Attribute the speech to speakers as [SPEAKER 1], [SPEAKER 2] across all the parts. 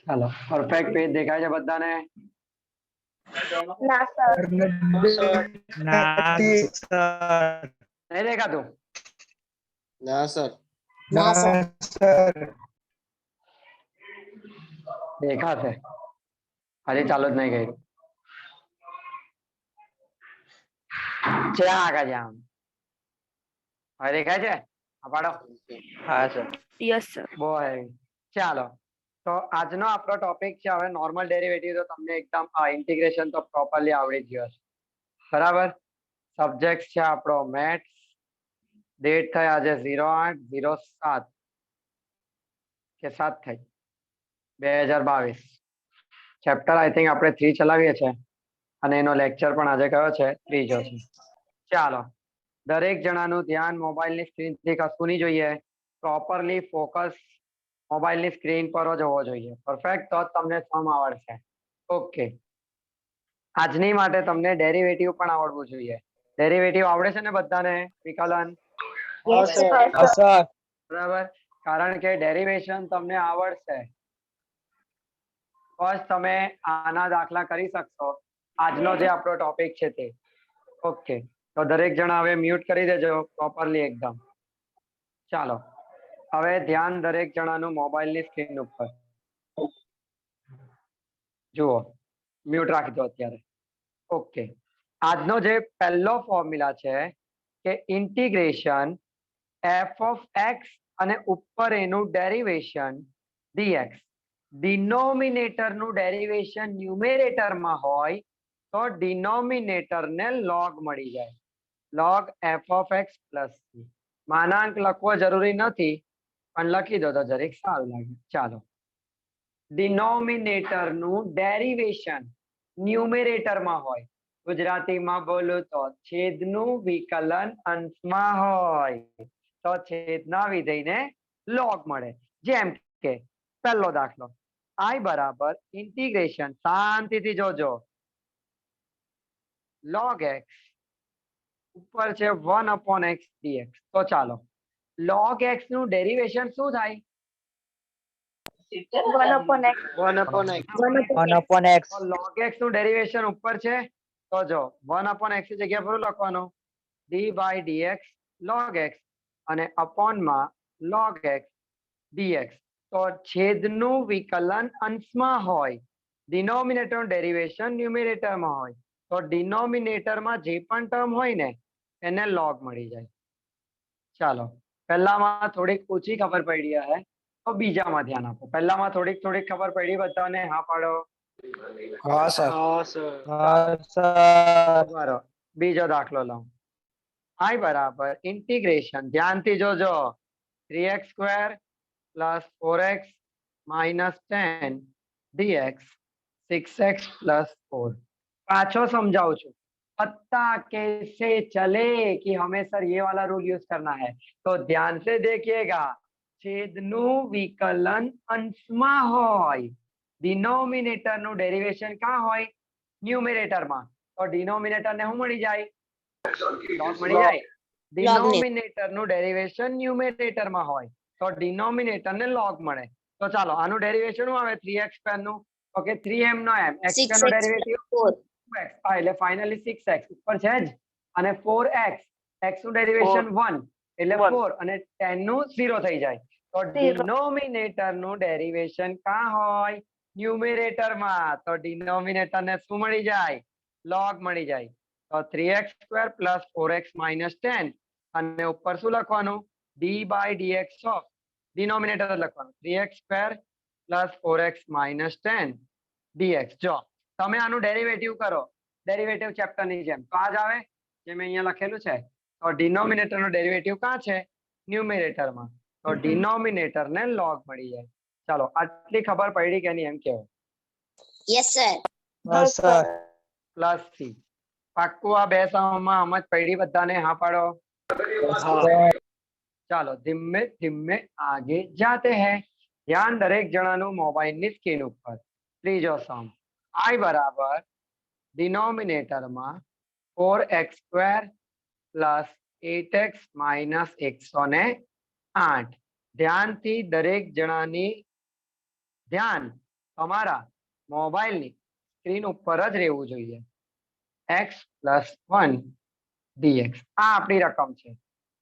[SPEAKER 1] ચાલો perfect page દેખાય છે બધાને?
[SPEAKER 2] ના સર.
[SPEAKER 1] નહીં દેખાતું?
[SPEAKER 3] ના સર.
[SPEAKER 2] ના સર.
[SPEAKER 1] દેખાશે, હજી ચાલુ જ નહીં કર્યું. ક્યાં આગળ જામ? હવે દેખાય છે? પાડો.
[SPEAKER 3] હા સર.
[SPEAKER 2] Yes sir.
[SPEAKER 1] બોય ચાલો, તો આજનો આપણો ટોપિક છે હવે નોર્મલ ડેરિવેટિવ. તો તમને એકદમ ઇન્ટિગ્રેશન તો પ્રોપરલી આવડી ગયો છે, બરાબર? સબ્જેક્ટ છે આપણો મેથ્સ. ડેટ થઈ આજે 08/07 કે 7 થઈ 2022. ચેપ્ટર આઈ થિંક આપણે 3 ચલાવીએ છીએ અને એનો લેક્ચર પણ આજે કયો છે? 3જો છે. ચાલો, દરેક જણાનું ધ્યાન મોબાઈલની સ્ક્રીનથી કશું નહીં જોઈએ, પ્રોપરલી ફોકસ મોબાઈલની સ્ક્રીન પર જ હોવો જોઈએ. પરફેક્ટ, તો જ તમને સમ આવડશે. ઓકે, આજની માટે તમને ડેરિવેટિવ પણ આવડવું જોઈએ. ડેરિવેટિવ આવડે છે ને બધાને? વિકલન બરાબર, કારણ કે ડેરિવેશન તમને આવડશે તો જ તમે આના દાખલા કરી શકશો. આજનો જે આપણો ટોપિક છે તે. ઓકે, તો દરેક જણા હવે મ્યુટ કરી દેજો પ્રોપરલી એકદમ. ચાલો, હવે ધ્યાન દરેક જણાનું મોબાઈલની સ્ક્રીન ઉપર. જુઓ, મ્યુટ રાખી દો અત્યારે. ઓકે, આજનો જે પહેલો ફોર્મ્યુલા છે કે ઇન્ટિગ્રેશન f of x અને ઉપર એનું ડેરિવેશન dx. ડિનોમિનેટર નું ડેરિવેશન ન્યુમેરેટર માં હોય તો ડિનોમિનેટર ને log મળી જાય. log f of x plus c. માનાંક લખવો જરૂરી નથી, પણ લખી દો તો જરીક સારું લાગે. ચાલો, ડિનોમિનેટર નું ડેરિવેશન ન્યુમેરેટર માં હોય, ગુજરાતીમાં બોલું તો છેદનું વિકલન અંશમાં હોય, તો છેદના વિધેયને log મળે. જેમ કે પહેલો દાખલો, i બરાબર ઇન્ટિગ્રેશન, શાંતિથી જોજો, log x ઉપર છે 1/x dx. તો ચાલો, log x નું ડેરિવેશન શું થાય?
[SPEAKER 2] 1/x.
[SPEAKER 3] 1/x.
[SPEAKER 1] તો log x નું ડેરિવેશન ઉપર છે તો જો 1/x ની જગ્યા પર લખવાનું d/dx log x અને અપોન માં log x dx. તો છેદનું વિકલન અંશમાં હોય, ડિનોમિનેટર નું ડેરિવેશન ન્યુમેરેટર માં હોય, તો ડિનોમિનેટર માં જે પણ ટર્મ હોય ને એને log મળી જાય. ચાલો, પહેલામાં થોડીક ઓછી ખબર પડી હે તો બીજામાં ધ્યાન આપો. પહેલામાં થોડીક ખબર પડી બધાને? હા પાડો.
[SPEAKER 3] હા સર.
[SPEAKER 1] બરાબર, બીજો દાખલો લઉં. i બરાબર ઇન્ટિગ્રેશન, ધ્યાનથી જોજો, 3x² plus 4x minus 10 dx 6x plus 4. पांचों समझाओ छू, पत्ता कैसे चले कि हमें सर ये वाला रूल यूज करना है, तो ध्यान से देखिएगा. છેદનું વિકલન અંશમાં હોય, ડિનોમિનેટર નું ડેરિવેશન ક્યાં હોય? ન્યુમેરેટર માં. તો ડિનોમિનેટર ને શું મળી જાય? log મળી જાય. ડિનોમિનેટર નું ડેરિવેશન ન્યુમેરેટર માં હોય તો ડિનોમિનેટર ને log મળે. તો ચાલો, આનું ડેરિવેશન શું આવે? 3x² નું. ઓકે, 3m નો m, x² નો ડેરિવેટિવ 2x, એટલે ફાઇનલી 6x ઉપર છે જ, અને 4x, x નું ડેરિવેશન 1 એટલે 4 અને 10 નું 0 થઈ જાય. તો ડિનોમિનેટર નું ડેરિવેશન ક્યાં હોય? ન્યુમેરેટર માં. તો ડિનોમિનેટર ને શું મળી જાય? log મળી જાય. તો 3x² plus 4x minus 10 અને ઉપર શું લખવાનું? d/dx of ડિનોમિનેટર લખવાનું 3x² plus 4x minus 10 dx. જો તમે આનું ડેરિવેટિવ કરો, ડેરિવેટિવ ચેપ્ટર ની જેમ, તો આ જ આવે જે મેં અહીંયા લખેલું છે. તો ડિનોમિનેટર નું ડેરિવેટિવ ક્યાં છે? ન્યુમેરેટર માં. તો ડિનોમિનેટર ને log મળી જાય. ચાલો, આટલી ખબર પડી કે નહીં એમ કેવો?
[SPEAKER 2] Yes sir.
[SPEAKER 1] Plus C. પાક્કું આ બે સમમાં સમજ પડી બધાને? હા પાડો. ચાલો, ધીમે ધીમે આગે જાતે हैं. ધ્યાન દરેક જણાનું મોબાઈલની સ્ક્રીન ઉપર. ત્રીજો સમ, i બરાબર ડિનોમિનેટર માં 4x² plus 8x minus 119 8 ધ્યાનથી દરેક જણાની ધ્યાન તમારા મોબાઈલની સ્ક્રીન ઉપર જ રહેવું જોઈએ. x + 1 dx આ આપણી રકમ છે.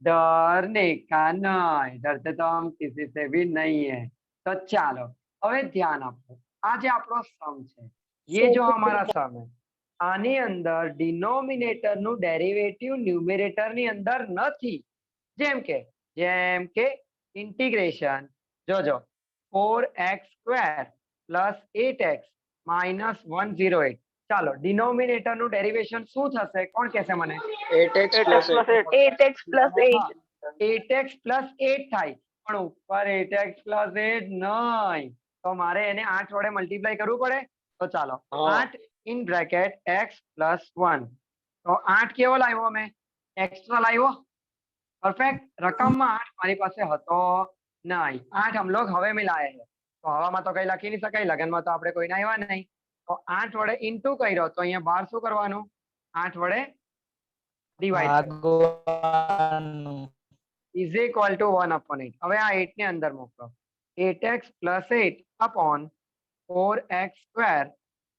[SPEAKER 1] डरने का नहीं, डरते तो हम किसी से भी नहीं है. तो ચાલો હવે ધ્યાન આપો. આ જે આપણો સમ છે, ये जो हमारा सम है, આની અંદર ડિનોમિનેટર નું ડેરિવેટિવ ન્યુમેરેટર ની અંદર નથી. જેમ કે ઇન્ટિગ્રેશન જોજો 4x² + 8x - 108. ચાલો ડિનોમિનેટર નું ડેરિવેશન શું થશે? કોણ કહેશે મને?
[SPEAKER 3] 8x plus 8.
[SPEAKER 2] 8x plus 8.
[SPEAKER 1] 8x + 8 થાય, પણ ઉપર 8x + 8 નહીં, તો મારે એને 8 વડે મલ્ટીપ્લાય કરવું પડે. તો ચાલો
[SPEAKER 3] હા.
[SPEAKER 1] 8 ઇન બ્રેકેટ x + 1. તો 8 કેવો લાવ્યો? મેં એક્સ્ટ્રા લાવ્યો. परफेक्ट. રકમમાં 8 મારી પાસે હતો નહીં. 8 हम लोग हवे में लाए हैं. તો હવામાં તો કઈ લખી નહીં શકાય, લગનમાં તો આપણે કોઈને આવ્યા નહીં. તો 8 વડે ઇન્ટુ કર્યો, તો અહીંયા બહાર શું કરવાનું? 8 વડે ડિવાઈડ ઇઝ ઇક્વલ ટુ 1/8. હવે આ 8 ને અંદર મોકલો. 8x + 8 upon 4x²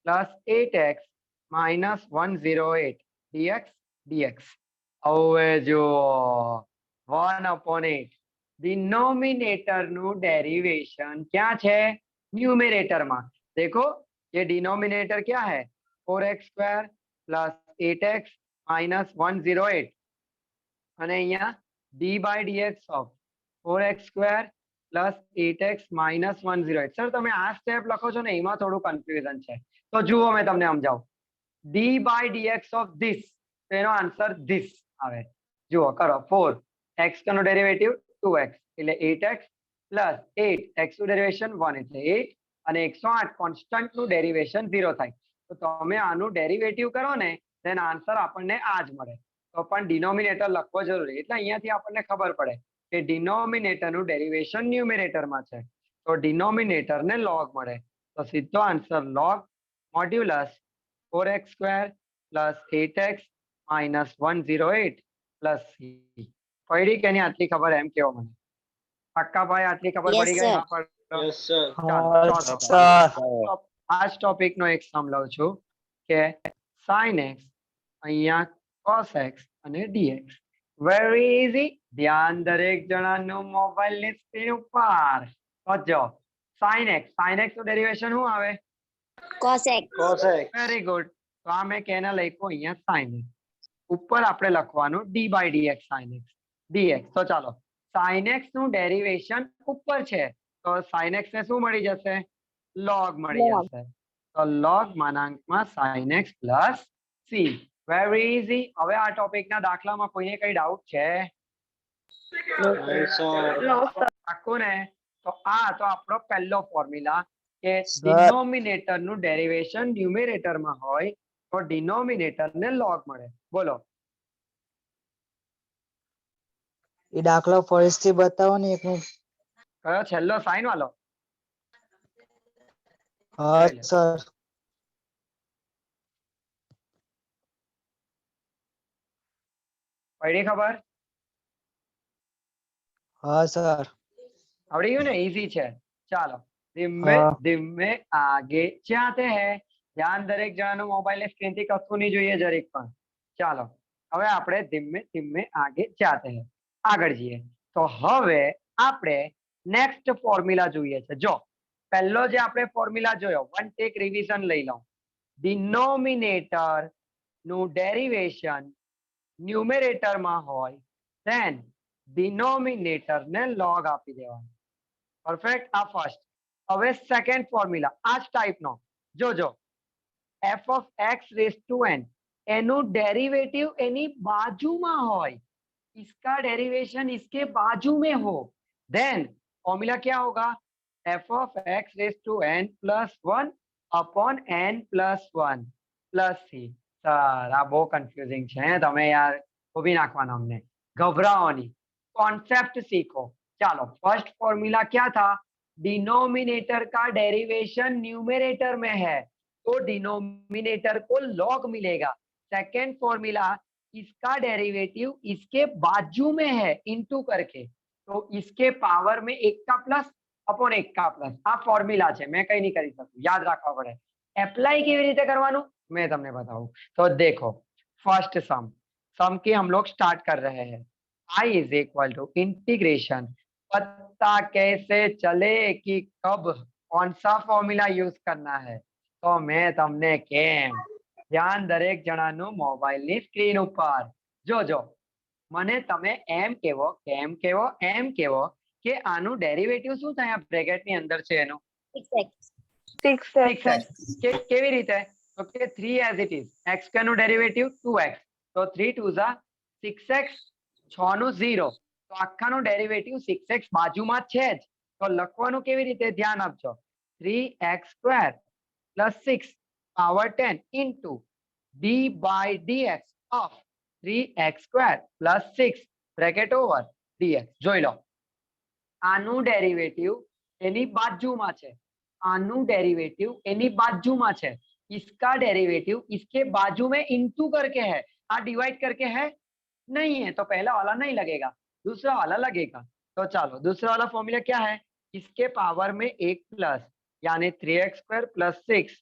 [SPEAKER 1] + 8x - 108 dx. હવે જો 1/8 डिनोमिनेटर નું डेरिवेशन क्या है? न्यूमरेटर में. देखो ये डिनोमिनेटर क्या है? 4x² + 8x - 108 અને અહીંયા d/dx of 4x² + 8x - 108. Sir તમે આ સ્ટેપ લખો છો ને, એમાં થોડું કન્ફ્યુઝન છે. તો જુઓ મેં તમને સમજાવું. d/dx of this, તેનો આન્સર this આવે. જુઓ કરો. 4x નો ડેરિવેટિવ 2x એટલે 8x + 8x નું ડેરિવેશન 1 એટલે 8 અને 108 કોન્સ્ટન્ટ નું ડેરિવેશન 0 થાય. તો તમે આનું ડેરિવેટિવ કરો ને, then આન્સર આપણને આ જ મળે. તો પણ ડિનોમિનેટર લખવો જરૂરી. એટલે અહીંયાથી આપણને ખબર પડે કે ડિનોમિનેટર નું ડેરિવેશન ન્યુમેરેટર માં છે, તો ડિનોમિનેટર ને log મળે. તો સીધો answer log modulus 4x² + 8x - 108 + c. પડી કે નહીં આટલી ખબર? એમ કેવો મને. પાક્કા ભાઈ આટલી ખબર
[SPEAKER 2] Yes,
[SPEAKER 1] પડી ગઈ?
[SPEAKER 2] sir.
[SPEAKER 1] હા, પડો.
[SPEAKER 3] Yes, sir.
[SPEAKER 1] ચાલો, આ જ ટોપિક નો એક સમ લઉં છું કે sin x અહીંયા cos x અને dx. Very easy. ધ્યાન દરેક જણાનું મોબાઈલ ની સ્ક્રીન ઉપર. તો જો sin x નું ડેરિવેશન શું આવે?
[SPEAKER 2] Cos x.
[SPEAKER 3] Cos x.
[SPEAKER 1] Very good. તો આ મેં કેને લખ્યું અહીંયા sin x. ઉપર આપણે લખવાનું d/dx sin x dx. તો ચાલો sin x નું ડેરિવેશન ઉપર છે, તો sin x ને શું મળી જશે? log મળી
[SPEAKER 2] Log.
[SPEAKER 1] જશે. તો log માનાંકમાં sin x + c. Very easy. હવે આ ટોપિક ના દાખલામાં કોઈને કઈ ડાઉટ છે?
[SPEAKER 3] No, sir.
[SPEAKER 1] પાક્કું ને? તો આ તો આપણો પહેલો ફોર્મ્યુલા કે
[SPEAKER 4] Sir.
[SPEAKER 1] ડિનોમિનેટર નું ડેરિવેશન ન્યુમેરેટર માં હોય તો ડિનોમિનેટર ને log મળે. બોલો.
[SPEAKER 4] એ દાખલો ફરીથી બતાવો ને એક મિનિટ.
[SPEAKER 1] કયો? છેલ્લો સાઈન વાળો?
[SPEAKER 4] હા સર.
[SPEAKER 1] પડી ખબર?
[SPEAKER 4] હા સર.
[SPEAKER 1] આવડી ગયું ને? ઈઝી છે. ચાલો ધીમે
[SPEAKER 4] હા.
[SPEAKER 1] ધીમે આગે જાતે હૈ. ધ્યાન દરેક જણાનું મોબાઈલ ની સ્ક્રીન થી કશું નહીં જોઈએ જરીક પણ. ચાલો હવે આપણે ધીમે ધીમે આગે જાતે હૈ. આગળ જઈએ. તો હવે આપણે નેક્સ્ટ ફોર્મ્યુલા જોઈએ છે. જો પહેલો જે આપણે ફોર્મ્યુલા જોયો, વન ટેક રિવિઝન લઈ લઉં. ડિનોમિનેટર નું ડેરિવેશન ન્યુમેરેટર માં હોય then ડિનોમિનેટર ને log આપી દેવાનું. પરફેક્ટ. આ ફર્સ્ટ. હવે સેકન્ડ ફોર્મ્યુલા આ જ ટાઈપનો જોજો. f(x)n એનું ડેરિવેટિવ એની બાજુમાં હોય, इसका डेरिवेशन इसके बाजू में हो, then फॉर्मूला क्या होगा? f(x)n + 1 upon n + 1 plus c. Sir આ બહુ કન્ફ્યુઝિંગ છે. તમે યાર ઉભી નાખવાનો. અમને घबराओ नहीं, कॉन्सेप्ट सीखो. चलो फर्स्ट फॉर्मूला क्या था? डिनोमिनेटर का डेरिवेशन न्यूमरेटर में है तो डिनोमिनेटर को log मिलेगा. सेकेंड फॉर्मूला इसका डेरिवेटिव इसके बाजू में है इनटू करके, તો इसके પાવર में એક का પ્લસ અપોન એક का પ્લસ આ ફોર્મ્યુલા છે, मैं કઈ નહીં કરી શકું, યાદ રાખવા પડે. એપ્લાય કેવી રીતે કરવાનું मैं તમને बताऊं. तो देखो फर्स्ट सम की हम लोग स्टार्ट कर रहे हैं. I is equal to integration, पता कैसे चले कि कब कौन सा फॉर्मूला यूज करना है. तो मैं તમને કેમ ધ્યાન દરેક જણાનું મોબાઈલની સ્ક્રીન ઉપર જોજો. મને તમે એમ કેવો કેમ કેવો એમ કેવો કે આનું ડેરિવેટિવ શું થાય આ બ્રેકેટની અંદર છે એનું
[SPEAKER 2] 6x.
[SPEAKER 1] 6x. કેવી રીતે? તો કે 3 as it is, x square નું ડેરિવેટિવ 2x, તો 3 2 ઝા 6x, 6 નું 0, તો આખાનું ડેરિવેટિવ 6x બાજુમાં છે જ, તો લખવાનું કેવી રીતે ધ્યાન આપજો. 3x square plus 6 power 10 into d by dx of 3x square plus 6 bracket over dx. જોઈ લો, આનું ડેરિવેટિવ એની બાજુમાં છે, आनु डेरिवेटिव एनी बाजू में है, इसका डेरिवेटिव इसके बाजू में इंटू करके है, आ डिवाइड करके है नहीं है, तो पहला वाला नहीं लगेगा, दूसरा वाला लगेगा. तो चलो दूसरा वाला फॉर्मूला क्या है, इसके पावर में एक प्लस यानी 3x square plus 6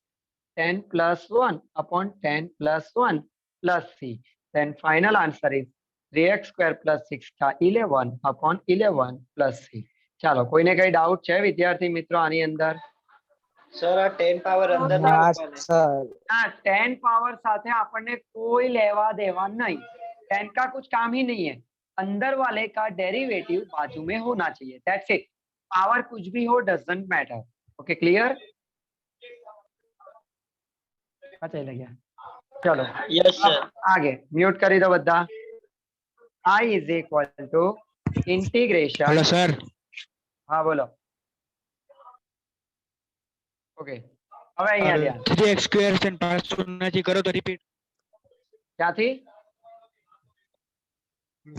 [SPEAKER 1] 10 plus 1 upon 10 plus 1 plus c. Then final answer is 3x square plus 6 का 11 अपॉन 11 प्लस c. चलो कोई ने कई डाउट है विद्यार्थी मित्रों आनी अंदर?
[SPEAKER 3] સર આ 10 પાવર અંદર ના
[SPEAKER 4] ના
[SPEAKER 3] મૂકવાને.
[SPEAKER 4] સર,
[SPEAKER 1] ना 10 पावर साथे આપણને कोई लेवा देवा नहीं, 10 का कुछ काम ही नहीं है, अंदर वाले का डेरिवेटिव बाजू में होना चाहिए, दैट्स इट. पावर कुछ भी हो डजंट मैटर. Okay clear? पता ही लग गया. चलो
[SPEAKER 3] યસ સર.
[SPEAKER 1] अब आगे म्यूट करी दो बद्दा. I is equal to integration.
[SPEAKER 5] Hello sir.
[SPEAKER 1] हाँ बोलो. ओके હવે અહીંયા ધ્યાન
[SPEAKER 5] 3x સ્ક્વેર છે 500 કરો તો રિપીટ.
[SPEAKER 1] ક્યાંથી?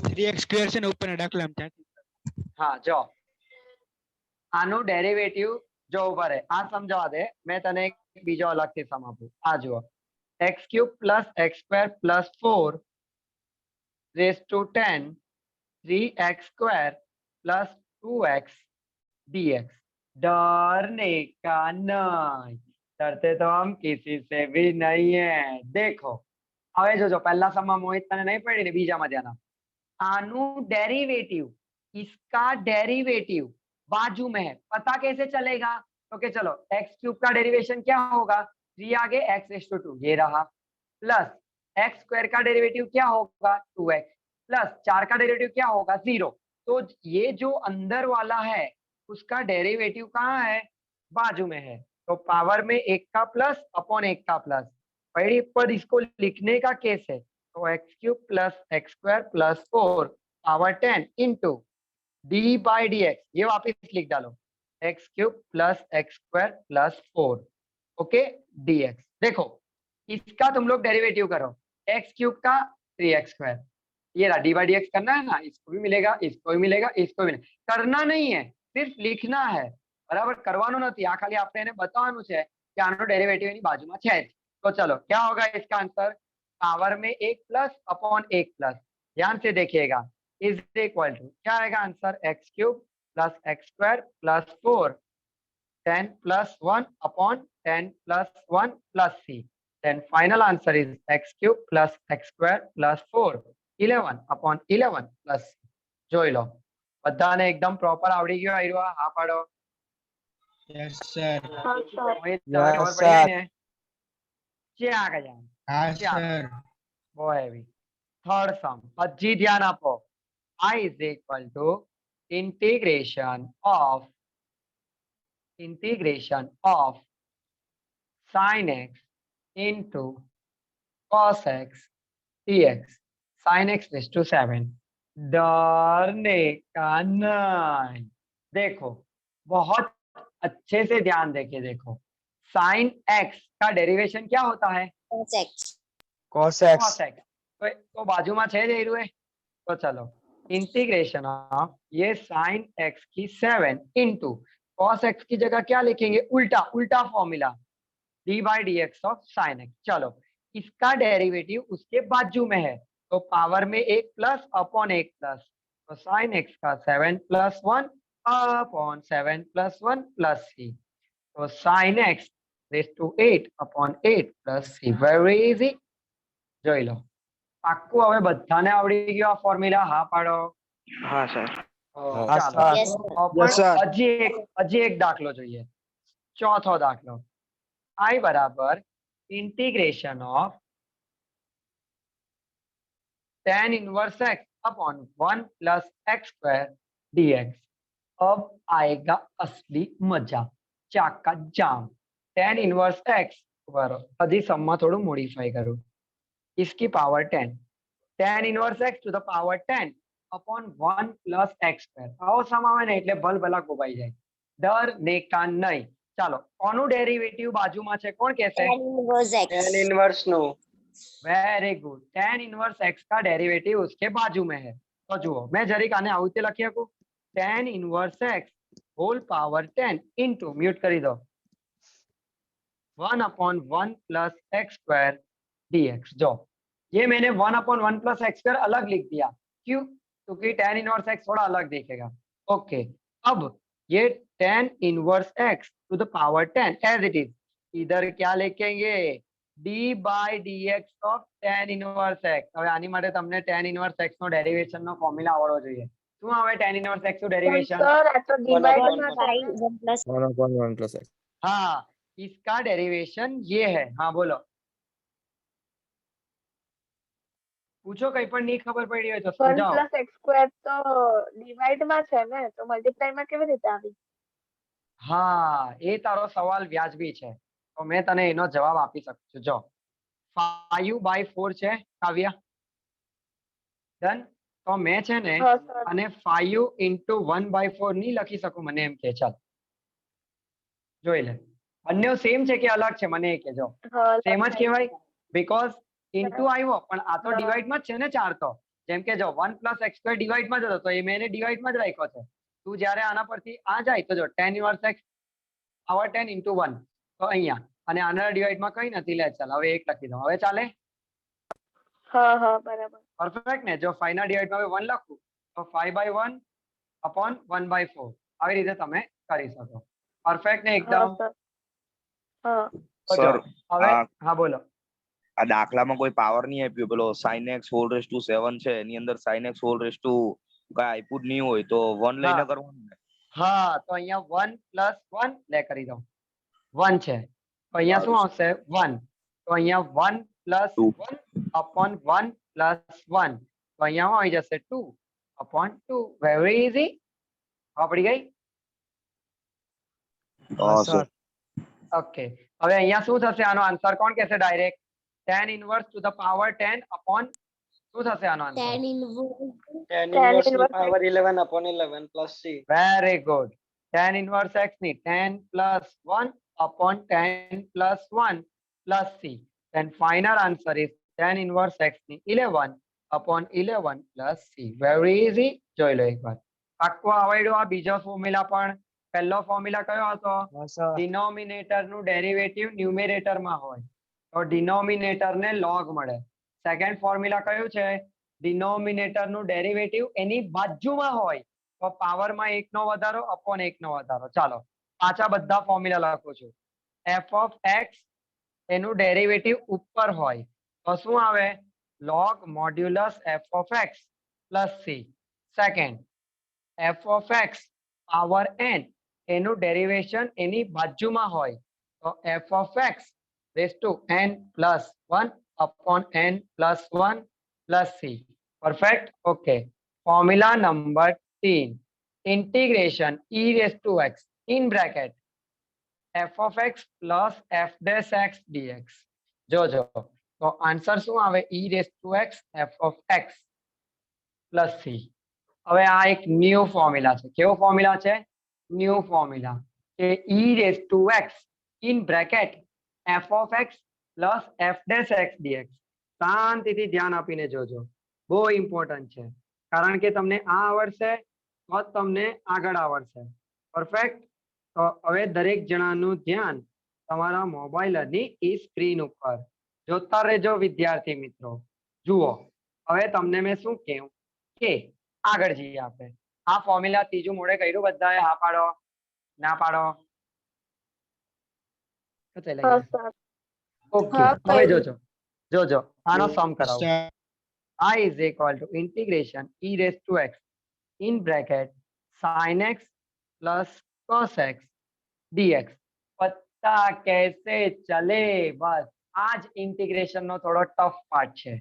[SPEAKER 5] 3x સ્ક્વેર છે ને ઉપરના દાખલામાં ત્યાંથી.
[SPEAKER 1] हाँ जो આનું ડેરિવેટિવ જો ઉપર હે આ સમજાવવા દે, मैं તને એક બીજો અલગથી સમ આપું. આ જુઓ x³ plus x² plus 4 raise to 10 3x square plus 2x dx. डरने का नहीं, डरते तो हम किसी से भी नहीं है. देखो હવે જોજો પહેલા સમમાં મોહિત તને નહીં પડી ને, બીજામાં ધ્યાન આપ. આનું डेरिवेटिव इसका डेरिवेटिव बाजू में है, पता कैसे चलेगा? तो के चलो x³ का डेरिवेशन क्या होगा, 3 आगे x⁻², ये रहा, प्लस x स्क्वायर का डेरिवेटिव क्या होगा 2x, प्लस 4 का डेरिवेटिव क्या होगा 0. तो ये जो अंदर वाला है उसका डेरिवेटिव कहाँ है, बाजू में है, तो पावर में एक का प्लस अपॉन एक का प्लस. पहली पर इसको लिखने का केस है, तो x³ plus x² plus 4 power 10 into d by dx, ये वापिस लिख डालो x³ plus x² plus 4 okay dx. देखो इसका तुम लोग डेरिवेटिव करो, x³ का 3x², ये रहा d बाई dx करना है ना, इसको भी मिलेगा इसको भी मिलेगा इसको भी मिलेगा, करना नहीं है सिर्फ लिखना है, बराबर करवानो नहीं. आ खाली आपने એને बतावानुं छे कि आनो डेरिवेटिव एनी बाजुमां छे ज. तो चलो क्या होगा इसका आंसर, पावर में एक प्लस अपॉन एक प्लस. ध्यान से देखिएगा, इज इक्वल टू क्या आएगा answer, x³ plus x² plus 4 10 plus 1 upon 10 plus 1 plus c. Then final answer is x³ plus x² plus 4 11 upon 11 plus c. જોઈ લો બધાને એકદમ પ્રોપર આવડી ગયો આયરો? હા પાડો.
[SPEAKER 5] Yes sir.
[SPEAKER 1] મોહિત
[SPEAKER 4] Yes,
[SPEAKER 1] તમને ખબર પડી
[SPEAKER 4] sir.
[SPEAKER 1] ગઈ ને? ક્યાં આગળ જાણ
[SPEAKER 5] હા
[SPEAKER 1] Yeah.
[SPEAKER 5] સર.
[SPEAKER 1] બહુ હેવી. થર્ડ સમ હજી ધ્યાન આપો. I is equal to integration of sin x into cos x dx sin x raised to 7. डरने का नहीं. देखो बहुत अच्छे से ध्यान देके देखो, साइन x का डेरिवेशन क्या होता है,
[SPEAKER 2] cos x.
[SPEAKER 4] cos x.
[SPEAKER 1] cos x. तो बाजू में छे दे है, तो चलो इंटीग्रेशन ऑफ ये साइन x की 7 इंटू cos x की जगह क्या लिखेंगे, उल्टा उल्टा formula d by dx of sine x. चलो इसका डेरिवेटिव उसके बाजू में है, तो पावर में एक प्लस अपॉन एक प्लस, तो साइन एक्स का 7 + 1 अपॉन 7 + 1 + c, तो sine x raise to 8 upon 8 + c, very easy. જોઈ લો, પાક્કું હવે બધાને આવડી ગયો આ ફોર્મ્યુલા? હા પાડો.
[SPEAKER 3] હા સર.
[SPEAKER 4] હા,
[SPEAKER 1] ચાલો
[SPEAKER 4] સર.
[SPEAKER 2] Yes, sir.
[SPEAKER 1] તો
[SPEAKER 4] Yes, sir.
[SPEAKER 1] પણ હજી એક દાખલો જોઈએ, ચોથો દાખલો. I બરાબર integration of tan inverse x upon 1 + x² dx. अब आएगा असली मजा, चाका जाम. tan इनवर्स x बराबर, हजी सम्मा थोड़ू मॉडिफाई करूं, इसकी power 10, tan inverse x to the power 10 upon 1 + x². આવો સમ આવે ને એટલે ભલભલા ગોબાઈ જાય. ડર ને કાન નહીં. ચાલો, કોનું ડેરિવેટિવ બાજુમાં છે કોણ કહેશે?
[SPEAKER 2] Tan inverse x.
[SPEAKER 3] tan inverse નો.
[SPEAKER 1] Very good. tan inverse x का डेरिवेटिव उसके बाजू में है. तो जुओ, मैं जरीक आने आવું તે લખી શકું, tan inverse x whole power 10 into, mute કરી દો, 1/1 + x² dx. जो ये मैंने 1/1 + x² अलग लिख दिया, क्यों? क्योंकि tan इनवर्स x थोड़ा अलग दिखेगा. ओके, अब ये tan inverse x to the power 10 as it is, इधर क्या लिखेंगे? d/dx of tan inverse x. હવે આની માટે તમને tan inverse x નો ડેરિવેશન નો ફોર્મ્યુલા આવડવો જોઈએ. શું આવે tan inverse x નું derivation?
[SPEAKER 2] Sir, I to divide
[SPEAKER 3] 1/1
[SPEAKER 2] by 1 plus
[SPEAKER 4] 1/1 + x.
[SPEAKER 1] हाँ, इसका डेरिवेशन ये है. हाँ बोलो, પૂછો, કઈ પણ નહીં ખબર પડી હોય તો
[SPEAKER 6] 1
[SPEAKER 1] સમજાવો.
[SPEAKER 6] plus x² તો ડિવાઇડ માં છે ને, તો મલ્ટીપ્લાય માં કેવી રીતે આવી?
[SPEAKER 1] હા, એ તારો સવાલ વ્યાજબી છે, તો મેં તને એનો જવાબ આપી શકું છું. જો 5/4 છે કાવ્યા, ડન. તો મેં છે ને
[SPEAKER 6] હા સર.
[SPEAKER 1] અને 5 into 1/4 નહીં લખી શકું, મને એમ કે. ચાલ જોઈ લે, બંને સેમ છે કે અલગ છે, મને એ કહેજો.
[SPEAKER 6] હા,
[SPEAKER 1] સેમ જ
[SPEAKER 6] લખાય.
[SPEAKER 1] કહેવાય, બીકોઝ ઇન્ટુ આવ્યો પણ આ તો
[SPEAKER 6] હા.
[SPEAKER 1] ડિવાઇડ માં જ છે ને 4. તો જેમ કે જો 1 + x² ડિવાઇડ માં જ હતો, તો એ મેં એને ડિવાઇડ માં જ રાખ્યો છે. તું જ્યારે આના પરથી આ જાય તો જો tan inverse x power 10 into 1, તો અહીંયા, અને આના ડિવાઇડ માં કઈ નથી. લે ચાલ, હવે 1 લખી દઉં, હવે ચાલે?
[SPEAKER 6] હા હા બરાબર.
[SPEAKER 1] પરફેક્ટ ને? જો 5 ના ડિવાઇડ માં 1 લખું તો 5/1 upon 1/4, આવી રીતે તમે કરી શકો. પરફેક્ટ ને
[SPEAKER 6] હા
[SPEAKER 1] એકદમ?
[SPEAKER 6] સર. હા.
[SPEAKER 1] તો જો,
[SPEAKER 7] સર,
[SPEAKER 1] હવે
[SPEAKER 7] આ
[SPEAKER 1] હા બોલો.
[SPEAKER 7] આ દાખલામાં કોઈ પાવર નહીં આપ્યું, પેલો sin x whole raise to 7 છે, એની અંદર sin x whole raise to કઈ આપ્યું જ નહીં હોય, તો 1 લઈને
[SPEAKER 1] હા.
[SPEAKER 7] કરવાનું ને?
[SPEAKER 1] હા, તો અહીંયા 1 + 1 લે કરી દઉં, 1 છે તો અહીંયા શું આવશે? 1. તો અહીંયા 1 + 1 upon 1 + 1, તો અહીંયા શું આવી જશે? 2/2. Very easy. પડી ગઈ?
[SPEAKER 7] હા સર.
[SPEAKER 1] ઓકે, હવે અહીંયા શું થશે? આનો આન્સર કોણ કહેશે direct? tan inverse to the power 10 upon, શું થશે આનો answer?
[SPEAKER 2] tan inverse.
[SPEAKER 3] tan
[SPEAKER 6] Tan
[SPEAKER 3] inverse ની
[SPEAKER 6] inverse
[SPEAKER 3] power 11/11 plus c.
[SPEAKER 1] Very good. tan inverse x ની 10 + 1 upon 10 + 1 plus c. Then final answer is tan inverse x ની 11 upon 11 plus c. Very easy. જોઈ લો એકવાર. પાક્કું આવડ્યું આ બીજો ફોર્મ્યુલા પણ? પહેલો ફોર્મ્યુલા કયો હતો?
[SPEAKER 4] હા, સર.
[SPEAKER 1] ડિનોમિનેટર નું ડેરિવેટિવ ન્યુમેરેટર માં હોય તો ડિનોમિનેટર ને log મળે. સેકન્ડ ફોર્મ્યુલા કયું છે? ડિનોમિનેટર નું ડેરિવેટિવ એની બાજુમાં હોય તો પાવર માં 1 નો વધારો upon 1 નો વધારો. ચાલો પાછા બધા ફોર્મ્યુલા લખું છું. f of x એનું ડેરિવેટિવ ઉપર હોય તો શું આવે? log modulus f of x plus c. Second, f of x power n એનું ડેરિવેશન એની બાજુમાં હોય તો f of x raised to n plus 1 upon n plus 1 plus c. Perfect. Okay. Formula number 3. Integration e raised to x in bracket f of x plus f dash x dx. જોજો તો answer શું આવે? e raised to x f of x plus c. હવે આ એક new formula છે. કેવો formula છે? ન્યુ ફોર્મ્યુલા કે e raised to x in bracket f of x plus f dash x dx. શાંતિથી ધ્યાન આપીને જોજો, બહુ ઇમ્પોર્ટન્ટ છે, કારણ કે તમને આ આવડશે તો જ તમને આગળ આવડશે. પરફેક્ટ. તો હવે દરેક જણાનું ધ્યાન તમારા મોબાઈલની એ સ્ક્રીન ઉપર જોતા રહેજો વિદ્યાર્થી મિત્રો. જુઓ, હવે તમને મેં શું કહ્યું કે આગળ જઈએ આપણે. આ ફોર્મ્યુલા ત્રીજું મોડે કર્યું બધાએ? હા પાડો, ના પાડો? શું થઈ
[SPEAKER 6] હા
[SPEAKER 1] લાગ્યું?
[SPEAKER 6] સર.
[SPEAKER 1] ઓકે,
[SPEAKER 6] હા,
[SPEAKER 1] હવે
[SPEAKER 6] કર્યું.
[SPEAKER 1] જોજો જોજો આનો સમ કરાવો.
[SPEAKER 5] Sir
[SPEAKER 1] I is equal to integration e raised to x in bracket sin x plus cos x dx. पता कैसे चले, बस आज इंटीग्रेशन નો થોડો ટફ પાર્ટ છે.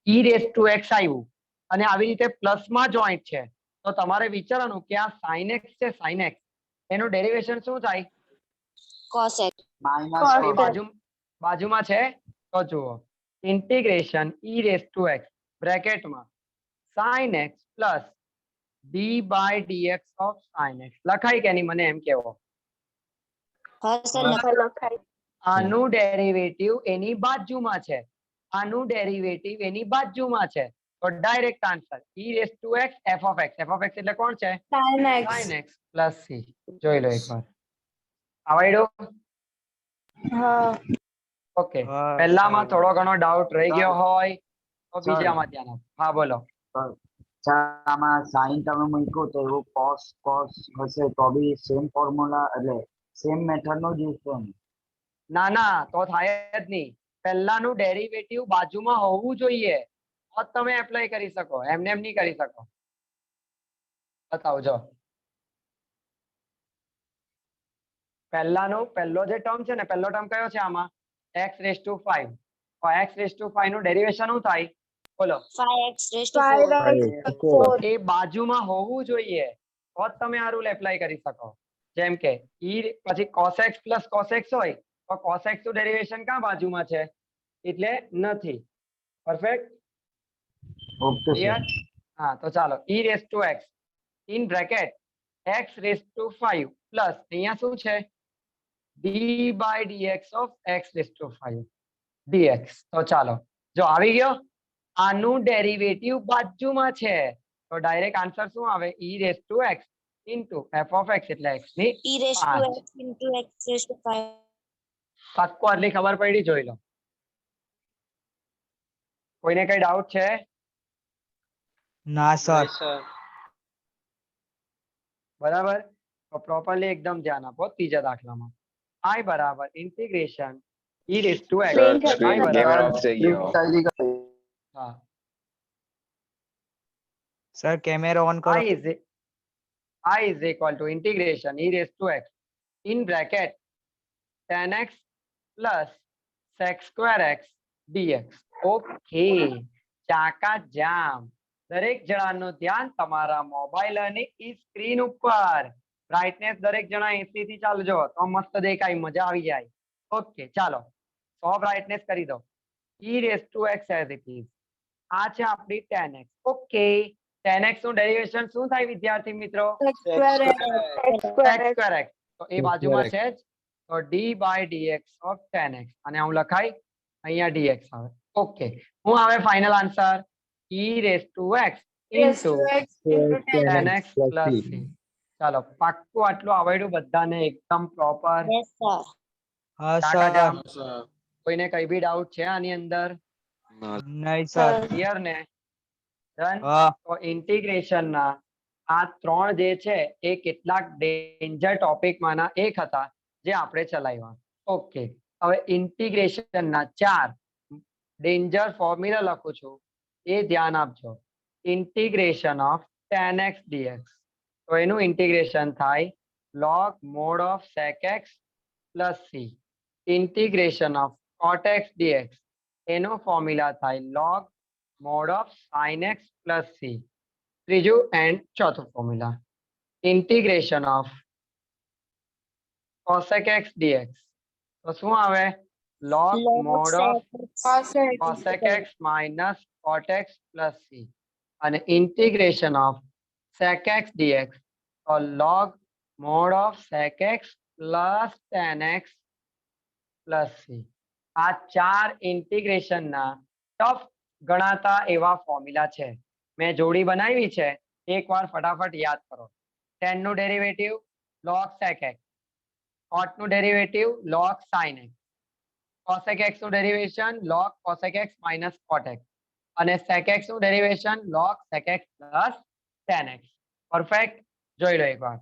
[SPEAKER 1] e raised to x આવ્યું અને આવી રીતે પ્લસ માં જોઈન્ટ છે તો તમારે વિચારવાનું કે આ sin x છે, sin x એનું ડેરિવેશન શું થાય?
[SPEAKER 2] cos x.
[SPEAKER 6] Cos
[SPEAKER 1] એ
[SPEAKER 6] x.
[SPEAKER 1] બાજુમાં છે તો જુઓ, integration e raised to x બ્રેકેટમાં sin x plus d by dx of sin x લખાય કે નહીં મને એમ કેવો?
[SPEAKER 2] હા સર
[SPEAKER 6] હા, લખાય.
[SPEAKER 1] આનું ડેરિવેટિવ એની બાજુમાં છે, આનું ડેરિવેટિવ એની બાજુમાં છે તો direct answer e raised to x f of x. f of x એટલે કોણ છે?
[SPEAKER 6] Sin x.
[SPEAKER 1] sin x plus c. જોઈ લો એકવાર. આવડ્યું?
[SPEAKER 6] હા.
[SPEAKER 1] ઓકે,
[SPEAKER 4] હા,
[SPEAKER 1] પહેલામાં
[SPEAKER 4] સર.
[SPEAKER 1] થોડો ઘણો ડાઉટ રહી ગયો હોય તો
[SPEAKER 8] સર.
[SPEAKER 1] બીજામાં ધ્યાન આપો. હા બોલો.
[SPEAKER 8] આમાં સાઈન તમે મૂક્યું તો એવું કોસ કોસ હશે તો બી સેમ ફોર્મ્યુલા એટલે સેમ મેથડ નો જ યુઝ કરો ને?
[SPEAKER 1] ના ના, તો થાય જ નહીં. પહેલાનું ડેરિવેટિવ બાજુમાં હોવું જોઈએ તો જ તમે એપ્લાય કરી શકો, એમને એમ નહીં કરી શકો. બતાવજો. પહેલો જે ટર્મ છે ને, પહેલો ટર્મ કયો છે આમાં? x raised to 5. તો x raised to 5 નું ડેરિવેશન શું થાય? બોલો.
[SPEAKER 2] 5x raised to
[SPEAKER 6] 5
[SPEAKER 2] 4.
[SPEAKER 6] raised to 4.
[SPEAKER 1] એ બાજુમાં હોવું જોઈએ તો જ તમે આ રૂલ એપ્લાય કરી શકો. જેમ કે ઈ પછી cos x plus cos x હોય તો cos x નું ડેરિવેશન ક્યાં બાજુમાં છે? એટલે નથી. પરફેક્ટ?
[SPEAKER 8] Okay
[SPEAKER 1] clear?
[SPEAKER 8] સર.
[SPEAKER 1] હા, તો ચાલો e raised to x in bracket x raised to 5 plus અહીંયા શું છે? d by dx of x raised to 5 dx. તો ચાલો જો આવી ગયો, આનું ડેરિવેટિવ બાજુમાં છે તો ડાયરેક્ટ આન્સર શું આવે? e raised to x into f of x એટલે x ની
[SPEAKER 2] e raised to
[SPEAKER 1] 5.
[SPEAKER 2] x into x raised to 5.
[SPEAKER 1] પાક્કો આટલી ખબર પડી? જોઈ લો. કોઈને કઈ ડાઉટ છે?
[SPEAKER 4] ના સર.
[SPEAKER 3] નહીં સર.
[SPEAKER 1] બરાબર, તો પ્રોપરલી એકદમ ધ્યાન આપો. ત્રીજા દાખલામાં i બરાબર integration e raised to x.
[SPEAKER 6] Screen
[SPEAKER 1] i
[SPEAKER 6] capture
[SPEAKER 1] બરાબર હા,
[SPEAKER 4] સર કેમેરો ઓન કરો.
[SPEAKER 1] I is equal to integration e raised to x in bracket tan x plus sec square x dx. Okay, ચાકા જામ. દરેક જણાનું ધ્યાન તમારા મોબાઈલ અને ઈ સ્ક્રીન ઉપર. બ્રાઇટનેસ દરેક જણા 80 થી ચાલજો તો મસ્ત દેખાય, મજા આવી જાય. ઓકે ચાલો 100 બ્રાઇટનેસ કરી દો. e raised to x as it is. આ છે આપણી tan x. Okay, tan x નું ડેરિવેશન શું થાય વિદ્યાર્થી મિત્રો?
[SPEAKER 6] X square x. X square
[SPEAKER 1] x
[SPEAKER 6] x.
[SPEAKER 1] square x. તો એ બાજુમાં છે જ તો d by dx of tan x અને આવું લખાય, અહીંયા dx આવે. ઓકે, હું આવે final answer e raised to x
[SPEAKER 6] Raised
[SPEAKER 1] into
[SPEAKER 6] to x into
[SPEAKER 1] tan x plus c. ચાલો પાક્કું આટલું આવડ્યું બધાને એકદમ પ્રોપર?
[SPEAKER 2] Yes sir.
[SPEAKER 4] હા
[SPEAKER 1] કાકા
[SPEAKER 4] સર.
[SPEAKER 1] જામ. કોઈને કઈ બી ડાઉટ છે આની અંદર?
[SPEAKER 4] નહીં સર.
[SPEAKER 1] ક્લિયર ને? ડન.
[SPEAKER 4] હા.
[SPEAKER 1] તો ઇન્ટિગ્રેશન ના આ ત્રણ જે છે એ કેટલાક ડેન્જર ટોપિક માંના એક હતા જે આપણે ચલાવ્યા. ઓકે, હવે ઇન્ટિગ્રેશન ના 4 ડેન્જર ફોર્મ્યુલા લખું છું, એ ધ્યાન આપજો. Integration of tan x dx. તો એનું ઇન્ટિગ્રેશન થાય log mod of sec x plus c. Integration of cot x dx. એનો ફોર્મ્યુલા થાય log mod of sin x plus c. ત્રીજું એન્ડ ચોથું formula integration of cosec x dx. તો શું આવે? log mod of
[SPEAKER 6] Cos x.
[SPEAKER 1] cosec x minus cot x plus c. અને integration of sec x dx તો log mod of sec x plus tan x plus c. આ ચાર integration ના tough ગણાતા એવા ફોર્મ્યુલા છે. મેં જોડી બનાવી છે, એકવાર ફટાફટ યાદ કરો. tan નું derivative log sec x, cot નું derivative log sin x, cosec x નું derivation log cosec x minus cot x અને sec x નું derivation log sec x plus 10x. Perfect. જોઈ લો એકવાર.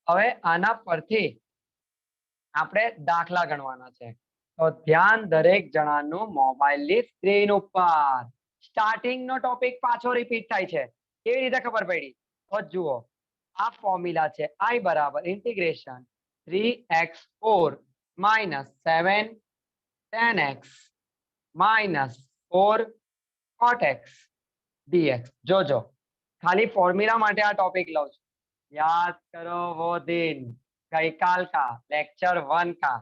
[SPEAKER 1] હવે આના પરથી આપણે દાખલા ગણવાના છે. તો ધ્યાન દરેક જણાનું મોબાઈલની સ્ક્રીન ઉપર. સ્ટાર્ટિંગ નો ટોપિક પાછો રિપીટ થાય છે. કેવી રીતે ખબર પડી? તો જુઓ, આ ફોર્મ્યુલા છે I બરાબર integration 3x4 minus 7 10x minus 4 cot x dx. જોજો, ખાલી ફોર્મ્યુલા માટે આ ટોપિક લઉં છું. याद करो वो दिन गईकाल का लेक्चर 1 का.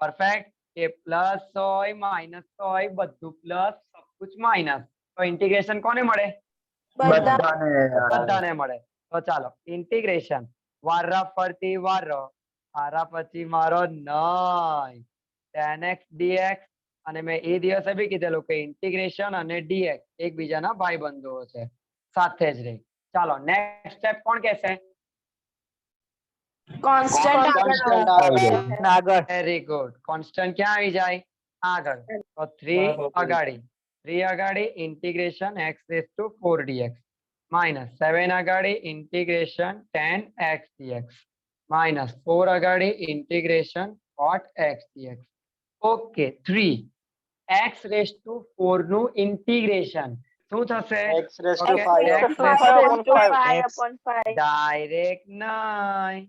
[SPEAKER 1] परफेक्ट. ये प्लस होय माइनस होय બધું પ્લસ सब कुछ माइनस. તો ઇન્ટિગ્રેશન કોને મળે? બધાને મળે. તો ચાલો ઇન્ટિગ્રેશન વારા ફરતી વારો, આરા પછી મારો નહીં 10x dx. અને મેં એ દિવસે બી કીધેલું કે ઇન્ટિગ્રેશન અને dx એકબીજાના ભાઈબંધો છે, સાથે જ રહી. ચાલો નેક્સ્ટ સ્ટેપ કોણ કહેશે?
[SPEAKER 6] કોન્સ્ટન્ટ
[SPEAKER 4] આગળ
[SPEAKER 1] વેરી ગુડ. કોન્સ્ટન્ટ ક્યાં આવી જાય? આગળ. તો 3 અગાડી, 3 અગાડી integration x raised to 4 dx minus 7 અગાડી ઇન્ટિગ્રેશન 10x dx માઇનસ 4 અગાડી integration cot x dx. Okay, 3x raised to 4 નું ઇન્ટિગ્રેશન શું થશે?
[SPEAKER 3] x raised to
[SPEAKER 1] Okay,
[SPEAKER 3] 5
[SPEAKER 1] x raised to
[SPEAKER 6] 5/5.
[SPEAKER 1] Direct નહીં,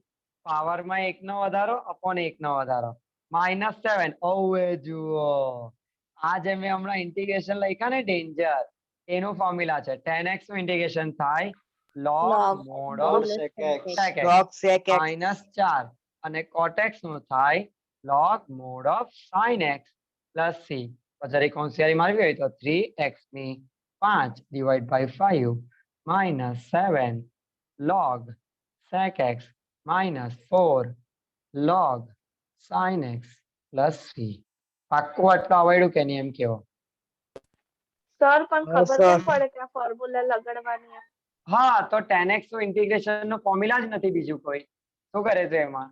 [SPEAKER 1] પાવરમાં 1 નો વધારો અપોન 1 નો વધારો -7. ઓવે જુઓ, આ જે મેં હમણાં ઇન્ટિગ્રેશન લખ્યા ને ડેન્જર, એનું ફોર્મ્યુલા છે. 10x નું ઇન્ટિગ્રેશન થાય log
[SPEAKER 2] Log
[SPEAKER 1] mod of
[SPEAKER 3] sec x.
[SPEAKER 1] sec x
[SPEAKER 4] log sec x
[SPEAKER 1] -4 અને cot x નું થાય log mod of sin x plus c. તો જરીક હોશિયારી મારવી હોય તો 3x ની 5 divide by 5 -7 log sec x -4 log sin x plus c. પાક્કું આટલું આવડ્યું કે નહીં એમ કેવો?
[SPEAKER 6] સર પણ
[SPEAKER 4] હા,
[SPEAKER 6] ખબર
[SPEAKER 4] sir.
[SPEAKER 6] કેમ પડે કે આ ફોર્મ્યુલા લગાડવાની એમ?
[SPEAKER 1] હા, તો 10x નું ઇન્ટિગ્રેશન નું ફોર્મ્યુલા જ નથી બીજું કોઈ. શું કરે છે એમાં?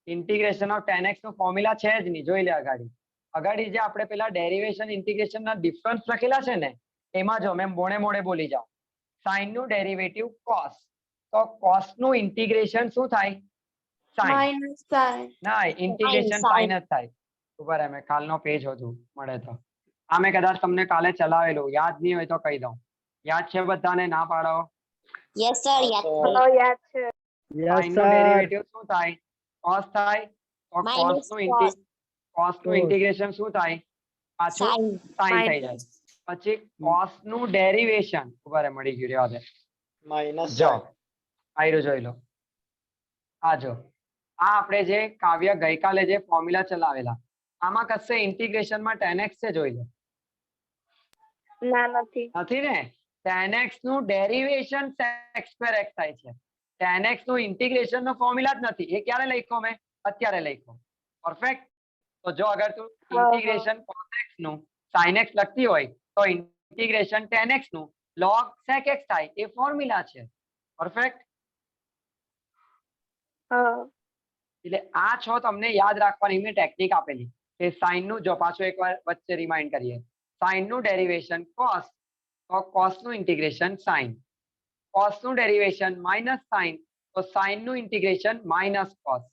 [SPEAKER 1] ઇન્ટિગ્રેશન ઓફ 10x નું ફોર્મ્યુલા છે જ નહીં. જોઈ લે અગાડી. અગાડી જે આપણે પેલા ડેરિવેશન ઇન્ટિગ્રેશન ના ડિફરન્સ લખેલા છે ને, એમાં જો મેં મોડે મોડે બોલી જાઉં. સાઇન નું ડેરિવેટિવ cos. તો cos નું ઇન્ટિગ્રેશન શું થાય? સાઇન. ના, ઇન્ટિગ્રેશન
[SPEAKER 2] Sin.
[SPEAKER 1] સાઇન જ થાય. ઉપર મેં કાલનો પેજ હતું મળે તો. આ મેં કદાચ તમને કાલે ચલાવેલું, યાદ નહીં હોય તો કહી દઉં. યાદ છે બધાને? ના પાડો.
[SPEAKER 2] Yes sir, yes sir.
[SPEAKER 6] યાદ છે.
[SPEAKER 4] યસ
[SPEAKER 1] sin નું
[SPEAKER 4] સર
[SPEAKER 1] ડેરિવેટિવ શું થાય? cos થાય. તો
[SPEAKER 2] Minus
[SPEAKER 1] cos નું ઇન્ટિગ્રેશન શું થાય? પાછું
[SPEAKER 2] Sin.
[SPEAKER 1] sin થઈ જાય. પછી cos નું ડેરિવેશન ઉપર મળી ગયું. રહેવા દે.
[SPEAKER 3] minus
[SPEAKER 1] જો આયરું જોઈ લો. આ જો, આ આપણે જે કાવ્ય ગઈકાલે જે ફોર્મ્યુલા ચલાવેલા, આમાં કશે ઇન્ટિગ્રેશન માં 10x છે? જોઈ લો.
[SPEAKER 6] ના, નથી.
[SPEAKER 1] નથી ને? 10x નું ડેરિવેશન sec² x થાય છે. 10x નું ઇન્ટિગ્રેશન નો ફોર્મ્યુલા જ નથી. એ ક્યારે લખ્યો મેં? અત્યારે લખ્યો. પરફેક્ટ. તો જો અગર તું ઇન્ટિગ્રેશન cos x નું sin x લખતી હોય તો ઇન્ટિગ્રેશન 10x નું log sec x થાય. એ ફોર્મ્યુલા છે. પરફેક્ટ.
[SPEAKER 6] હા.
[SPEAKER 1] એટલે આ છો તમને યાદ રાખવાની મેં ટેકનિક આપેલી કે સાઇન નું, જો પાછું એકવાર વચ્ચે રિમાઇન્ડ કરીએ. સાઇન નું ડેરિવેશન cos, તો cos નું ઇન્ટિગ્રેશન sin. cos નું ડેરિવેશન માઇનસ sin, તો sin નું ઇન્ટિગ્રેશન માઇનસ cos.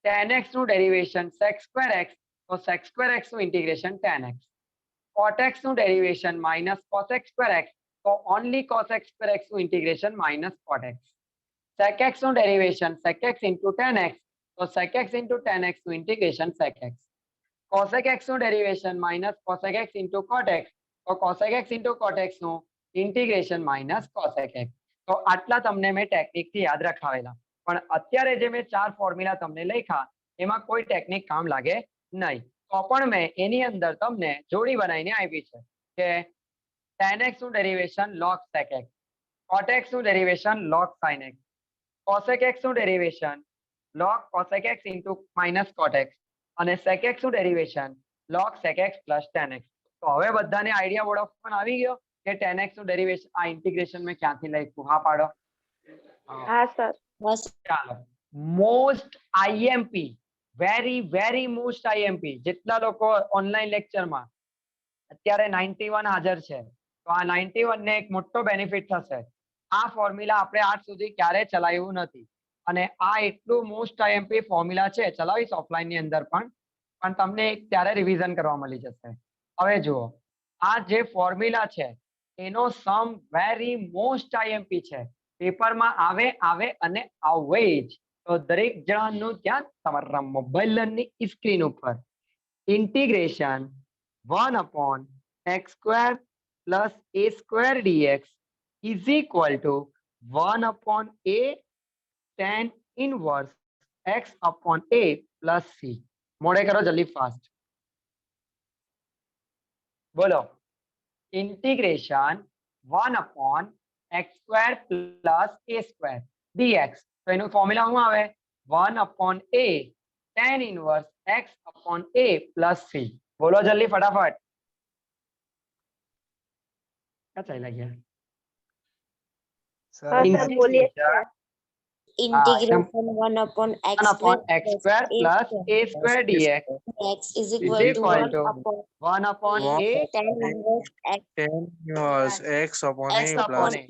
[SPEAKER 1] 10x નું ડેરિવેશન sec² x, તો sec² x નું ઇન્ટિગ્રેશન 10x. cot x નું derivation minus cos x² x, તો ઓનલી cos x² x નું integration minus cot x. sec x નું derivation sec x into 10x, તો sec x into 10x નું integration sec x. cosec x નું derivation minus cosec x into cot x, તો cosec x into cot x નું integration minus cosec x. તો આટલા તમને મેં ટેકનિક થી યાદ રખાવેલા. પણ અત્યારે જે મેં 4 ફોર્મ્યુલા તમને લખ્યા એમાં કોઈ ટેકનિક કામ લાગે નહીં. તો પણ મેં એની અંદર તમને જોડી બનાવીને આપી છે કે 10x નું derivation log sec x, cot x નું derivation log sin x, cosec x નું derivation log cosec x into minus cot x અને sec x નું derivation log sec x plus 10x. તો હવે બધાને આઈડિયા વોડોફન આવી ગયો કે 10x નું ડેરિવેશન આ ઇન્ટિગ્રેશન મેં ક્યાંથી લખ્યું? હા પાડો.
[SPEAKER 6] હા સર.
[SPEAKER 2] Yes.
[SPEAKER 1] ચાલો, most IMP, very most IMP. જેટલા લોકો ઓનલાઈન લેક્ચરમાં અત્યારે 91 હાજર છે, તો આ 91 ને એક મોટો બેનિફિટ થશે આ ફોર્મ્યુલા આપણે આજ સુધી ક્યારે ચલાવ્યું નથી અને આ એટલું મોસ્ટ આઈએમપી ફોર્મ્યુલા છે, ચલાવીશ ઓફલાઈન ની અંદર પણ તમને ત્યારે રિવિઝન કરવા મળી જશે. હવે જુઓ, આ જે ફોર્મ્યુલા છે એનો સમ વેરી મોસ્ટ આઈએમપી છે, પેપરમાં આવે અને આવે જ. તો દરેક જણાનું ત્યાં તમારા મોબાઈલની સ્ક્રીન ઉપર integration 1/x² plus a² dx is equal to 1/a tan inverse x/a plus c. મોડે કરો જલ્દી ફાસ્ટ બોલો. Integration 1/x² plus a² dx, તો એનું ફોર્મ્યુલા શું આવે? 1/a tan inverse x/a plus c. બોલો જલ્દી ફટાફટ. ક્યાં ચાલ્યા ગયા?
[SPEAKER 6] સર બોલીએ છીએ.
[SPEAKER 2] Integration 1/x²
[SPEAKER 1] 1/x² plus a² dx
[SPEAKER 2] x is
[SPEAKER 1] is
[SPEAKER 2] equal to
[SPEAKER 1] equal to
[SPEAKER 2] 1/a
[SPEAKER 1] 1/a
[SPEAKER 2] tan inverse x
[SPEAKER 1] x/a
[SPEAKER 2] plus c.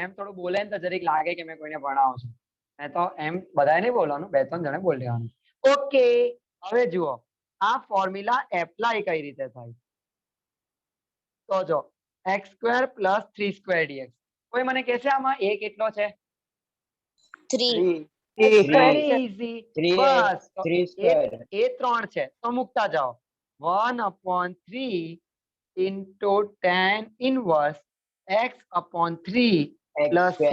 [SPEAKER 1] એમ થોડું બોલે ને તો જરીક લાગે કે મેં કોઈને ભણાવું છું. મેં તો એમ બધાય નહીં બોલવાનું, 2-3 જણે બોલી લેવાનું. ઓકે, હવે જુઓ આ ફોર્મ્યુલા એપ્લાય કઈ રીતે થાય. તો જો x² plus 3² dx, કોઈ મને કહેશે આમાં a કેટલો છે?
[SPEAKER 2] 3
[SPEAKER 1] વેરી ઈઝી. બસ તો
[SPEAKER 8] 3²
[SPEAKER 1] એ 3 છે તો મૂકતા જાઓ. 1/3 into tan inverse x/3 plus c.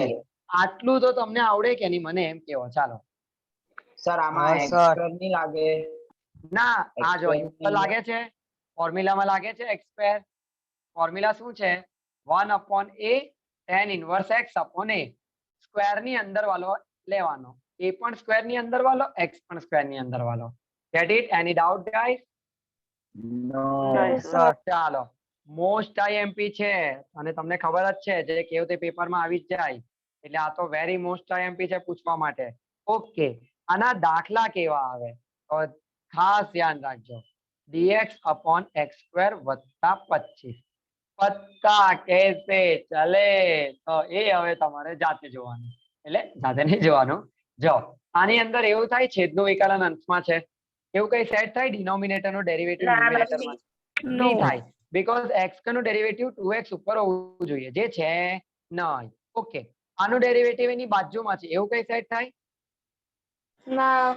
[SPEAKER 1] આટલું તો તમને આવડે કે નહીં મને એમ કેવો. ચાલો.
[SPEAKER 8] સર આમાં
[SPEAKER 4] હા,
[SPEAKER 8] x²
[SPEAKER 4] સર.
[SPEAKER 8] નહીં લાગે?
[SPEAKER 1] ના, આ જો
[SPEAKER 8] X²
[SPEAKER 1] તો લાગે છે, ફોર્મ્યુલામાં લાગે છે x². ફોર્મ્યુલા શું છે? 1/a tan inverse x/a. Square ની અંદર વાળો લેવાનો, a પણ સ્ક્વેર ની અંદર વાળો, x પણ સ્ક્વેર ની અંદર વાળો. Get it? Any doubt guys?
[SPEAKER 8] No
[SPEAKER 4] sir.
[SPEAKER 1] ચાલો, મોસ્ટ આઈએમપી છે અને તમને ખબર જ છે જે કેવું તે પેપરમાં આવી જ જાય, એટલે આ તો વેરી મોસ્ટ આઈએમપી છે પૂછવા માટે. ઓકે, આના દાખલા કેવા આવે તો ખાસ ધ્યાન રાખજો. dx/x² વત્તા 25 પત્તા કેસે ચલે, તો એ હવે તમારે જાતે જોવાનું, એટલે જાતે નહીં જોવાનું. જો આની અંદર એવું થાય છેદનું વિકલન અંશમાં છે, એવું કઈ સેટ થાય ડિનોમિનેટર નું ડેરિવેટિવ
[SPEAKER 6] ના,
[SPEAKER 1] ન્યુમિનેટરમાં
[SPEAKER 6] નથી.
[SPEAKER 1] નહીં થાય, બીકોઝ x નું ડેરિવેટિવ 2x ઉપર હોવું જોઈએ, જે છે નહીં. ઓકે, આનું ડેરિવેટિવ એની બાજુમાં છે, એવું કઈ સેટ થાય?
[SPEAKER 6] ના.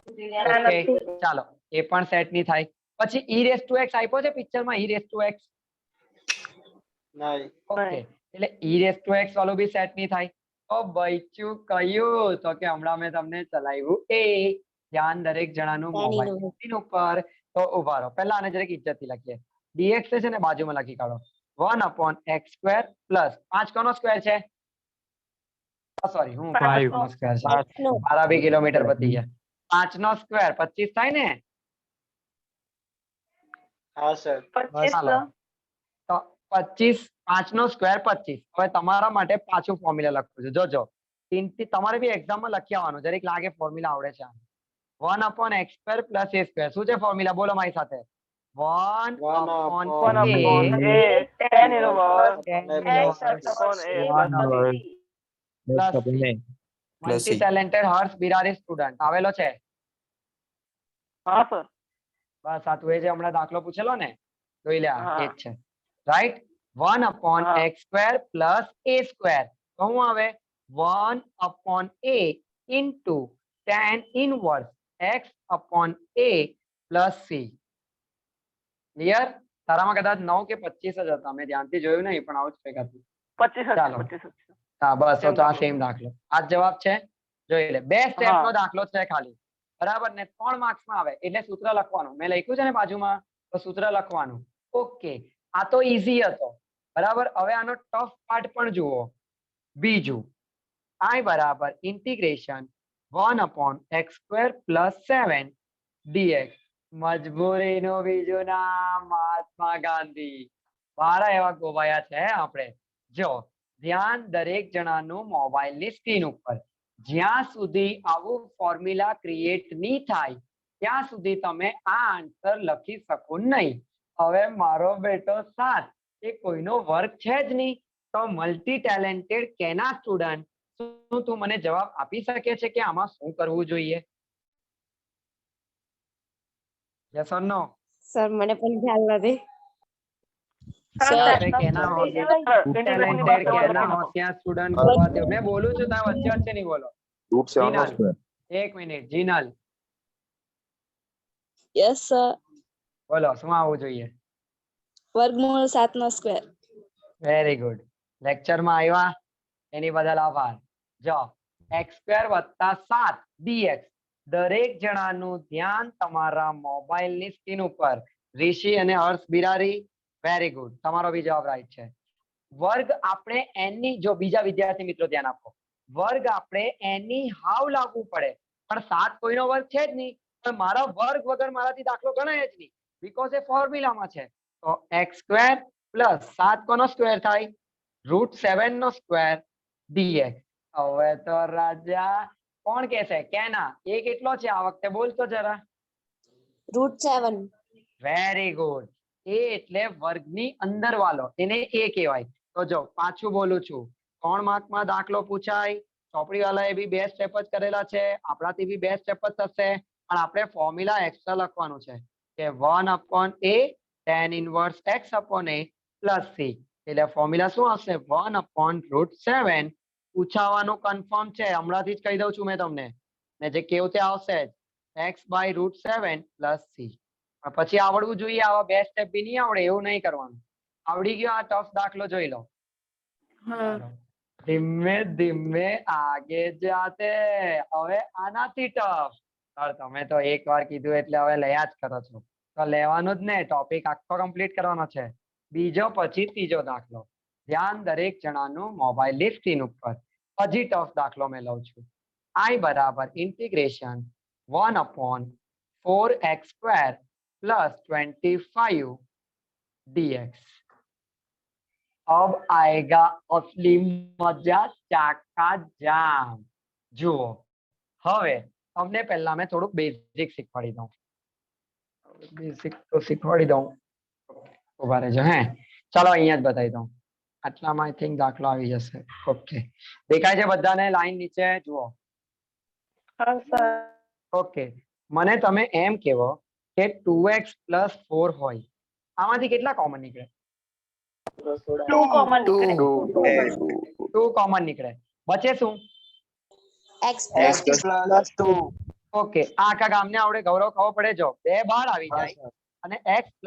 [SPEAKER 1] ઓકે, ચાલો એ પણ સેટ નહીં થાય. પછી e⁻x આપ્યો છે પિક્ચરમાં, e⁻x.
[SPEAKER 3] નહીં.
[SPEAKER 1] ઓકે, એટલે e⁻x વાળું બી સેટ નહીં થાય. તો બચ્યું કયું? તો કે હમણાં મેં તમને ચલાવ્યું એ. ધ્યાન દરેક જણાનું
[SPEAKER 2] Tan
[SPEAKER 1] મોબાઈલ
[SPEAKER 2] inverse.
[SPEAKER 1] સ્ક્રીન ઉપર. તો ઉભા રહો, પહેલા આને જરાક ઇજ્જતથી લખીએ. dx છે ને બાજુમાં લખી કાઢો. 1/x² plus 5 કોનો સ્ક્વેર છે? સોરી, હું 5 નો સ્ક્વેર છે.
[SPEAKER 2] No.
[SPEAKER 1] મારા બી કિલોમીટર પતી ગયા. 5 નો સ્ક્વેર 25 થાય ને?
[SPEAKER 3] હા સર.
[SPEAKER 6] 25
[SPEAKER 1] ચાલો. તો 25, 5 નો સ્ક્વેર 25. હવે તમારા માટે પાછું ફોર્મ્યુલા લખું છું, જોજો. તમારે બી એક્ઝામમાં લખી આવવાનું, જરીક લાગે ફોર્મ્યુલા આવડે છે. 1/x² plus a². શું છે ફોર્મ્યુલા? બોલો મારી સાથે. 1/a
[SPEAKER 6] tan inverse
[SPEAKER 1] plus multi talented હર્ષ બિરારી સ્ટુડન્ટ આવેલો છે.
[SPEAKER 6] હા સર.
[SPEAKER 1] બસ આ તું એ જે હમણાં દાખલો પૂછેલો ને, જોઈ લે, આ
[SPEAKER 6] હા.
[SPEAKER 1] એ જ છે. રાઈટ. 1/x² plus a². તો શું આવે? 1/a into tan inverse x/a plus c. Clear? તારામાં કદાચ 9 કે 25 જ હતા, મેં ધ્યાનથી જોયું નહીં, પણ આવું જ કંઈક હતું.
[SPEAKER 6] 25
[SPEAKER 1] ચાલો. હા બસ, તો આ સેમ દાખલો, આ જ જવાબ છે. જોઈ લે, 2 સ્ટેપ નો દાખલો છે ખાલી, બરાબર ને? 3 માર્ક્સ માં આવે એટલે સૂત્ર લખવાનું. મેં લખ્યું છે ને બાજુમાં, તો સૂત્ર લખવાનું. ઓકે, આ તો ઈઝી હતો, બરાબર. હવે આનો ટફ પાર્ટ પણ જુઓ. બીજું, i બરાબર ઇન્ટિગ્રેશન 1/x² plus 7 dx. મજબૂરીનું બીજું નામ મહાત્મા ગાંધી. મારા એવા ગોવાયા છે આપણે. જો ધ્યાન દરેક જણાનું મોબાઈલની સ્ક્રીન ઉપર. જ્યાં સુધી આવું ફોર્મ્યુલા ક્રિએટ નહીં થાય ત્યાં સુધી તમે આ આન્સર લખી શકો નહીં. હવે મારો બેટો 7 એ કોઈનો વર્ક છે જ નહીં, તો મલ્ટી ટેલેન્ટેડ કેના સ્ટુડન્ટ શું તું મને જવાબ આપી શકે છે કે આમાં શું કરવું જોઈએ? Yes or no?
[SPEAKER 2] સર મને પણ ખ્યાલ નથી.
[SPEAKER 1] આપણે કેના ટેલેન્ટેડ કેના હોશિયાર સ્ટુડન્ટ કરવા દો. મેં બોલું છું તમે વચ્ચે વચ્ચે નહીં બોલો.
[SPEAKER 7] રૂટ 7 નો
[SPEAKER 1] જીનલ.
[SPEAKER 7] સ્ક્વેર.
[SPEAKER 1] એક મિનિટ જીનલ
[SPEAKER 2] યસ સર.
[SPEAKER 1] બોલો શું આવવું જોઈએ?
[SPEAKER 2] વર્ગમૂળ 7 નો સ્ક્વેર.
[SPEAKER 1] Very good. લેક્ચરમાં આવ્યા એની બદલ આભાર. જો x² + 7 dx દરેક જણાનું ધ્યાન તમારા મોબાઈલની સ્ક્રીન ઉપર. ઋષિ અને હર્ષ બિરારી વેરી ગુડ. તમારો બી જવાબ રાઈટ છે. વર્ગ આપણે n ની, જો બીજા વિદ્યાર્થી મિત્રો ધ્યાન આપો, વર્ગ આપણે n ની હાવ લાવવું પડે પણ 7 કોઈનો વર્ગ છે જ નહીં, પણ મારા વર્ગ વગર મારાથી દાખલો ગણાય જ નહીં બીકોઝ એ ફોર્મ્યુલામાં છે. તો x² + 7 કોનો સ્ક્વેર થાય? √7 નો સ્ક્વેર dx. હવે તો રાજા કોણ કહેશે? કેના એ કેટલો છે આ વખતે? બોલતો જરા.
[SPEAKER 2] √7.
[SPEAKER 1] Very good. એ એટલે વર્ગની અંદર વાળો, એને એ કહેવાય. તો જો પાછું બોલું છું, 3 માર્કમાં દાખલો પૂછાય, ચોપડી વાળાએ બી 2 સ્ટેપ જ કરેલા છે, આપણાથી બી 2 સ્ટેપ જ થશે, પણ આપણે ફોર્મ્યુલા એક્સ્ટ્રા લખવાનું છે કે 1/a tan inverse x/a + c. એટલે ફોર્મ્યુલા શું આવશે? 1/√7. પૂછાવાનું કન્ફર્મ છે, હમણાંથી જ કહી દઉં છું મેં તમને, ને જે કેવું તે આવશે જ, x/√7 + c. પછી આવડવું જોઈએ. આવા 2 સ્ટેપ બી નહીં આવડે એવું નહીં કરવાનું. આવડી ગયો આ ટફ દાખલો? જોઈ લો. ધીમે ધીમે આગે જાતે. હવે આનાથી ટફ સર તમે તો એકવાર કીધું એટલે હવે લયા જ કરો છો, તો લેવાનું જ ને. ટોપિક આખો કમ્પ્લીટ કરવાનો છે. બીજો પછી ત્રીજો દાખલો. ધ્યાન દરેક જણાનું મોબાઈલની સ્ક્રીન ઉપર. હજી ટફ દાખલો મેં લઉં છું. i = integration 1/4x² + 25 dx. अब आएगा असली मजा चाका जाम. જુઓ હવે તમને પહેલા મેં થોડુંક બેઝિક શીખવાડી દઉં. બેઝિક તો શીખવાડી દઉં. ઉભા રહેજો. હે ચાલો અહીંયા જ બતાવી દઉં. આટલામાં આઈ થિંક દાખલો આવી જશે. ઓકે દેખાય છે બધાને? લાઈન નીચે જુઓ.
[SPEAKER 6] હા સર.
[SPEAKER 1] ઓકે મને તમે એમ કહેવો કે 2x + 4 હોય, આમાંથી કેટલા કોમન નીકળે?
[SPEAKER 6] 2 કોમન નીકળે.
[SPEAKER 1] 2 કોમન નીકળે. બચે શું?
[SPEAKER 2] x +
[SPEAKER 8] 2.
[SPEAKER 1] ઓકે આ આખા ગામને આવડે? ગૌરવ ખબર પડે? જો 2 બહાર આવી જાય અને x +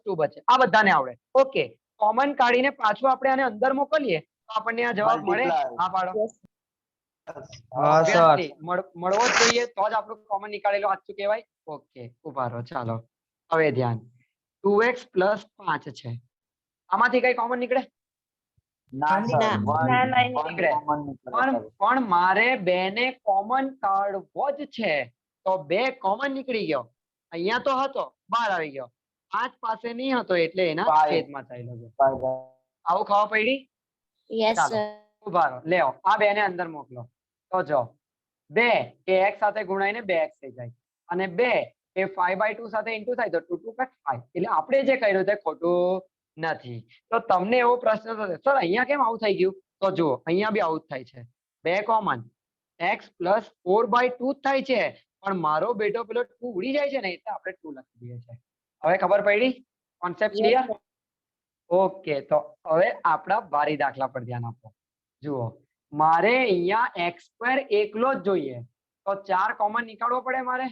[SPEAKER 1] 2 બચે. આ બધાને આવડે. ઓકે કોમન કાઢીને પાછું આપણે આને અંદર મોકલીએ તો આપણને આ જવાબ મળે? હા પાડો.
[SPEAKER 4] હા સર.
[SPEAKER 1] Obviously, મળવો જ જોઈએ તો જ આપણું કોમન નીકાળેલું સાચું કહેવાય. ઓકે ઉભા રહો. ચાલો હવે ધ્યાન. 2x + 5 છે, આમાંથી કઈ કોમન નીકળે?
[SPEAKER 8] ના સર,
[SPEAKER 2] ના.
[SPEAKER 6] ના, ના,
[SPEAKER 1] નીકળે.
[SPEAKER 8] common નીકળે
[SPEAKER 1] પણ
[SPEAKER 8] સર.
[SPEAKER 1] પણ મારે 2 ને કોમન કાઢવો જ છે, તો 2 કોમન નીકળી ગયો. અહીંયા તો હતો, બહાર આવી ગયો. 5 પાસે નહીં હતો એટલે એના
[SPEAKER 8] Five.
[SPEAKER 1] છેદમાં ચાલ્યો ગયો.
[SPEAKER 8] Bye.
[SPEAKER 1] આવું ખબર પડી?
[SPEAKER 2] યસ
[SPEAKER 1] ચાલો.
[SPEAKER 2] સર.
[SPEAKER 1] ઉભા રહો. લેવો આ 2 ને અંદર મોકલો. તો જો 2 એ x સાથે ગુણાઈને 2x થઈ જાય અને 2 એ 5/2 સાથે ઇન્ટુ થાય તો 2 + 5. એટલે આપણે જે કર્યું તે ખોટું નથી. તો તમને એવો પ્રશ્ન થશે સર અહીંયા કેમ આવું થઈ ગયું? તો જુઓ અહીંયા બી આવું જ થાય છે. 2 કોમન x + 4/2 થાય છે, પણ મારો બેટો પેલો 2 ઉડી જાય છે ને એટલે આપણે 2 લખી દઈએ છીએ. હવે ખબર પડી? Concept clear? ઓકે તો હવે આપણા ભારી દાખલા પર ધ્યાન આપો. જુઓ મારે અહીંયા x² એકલો જ જોઈએ, તો 4 કોમન નીકાળવો પડે મારે.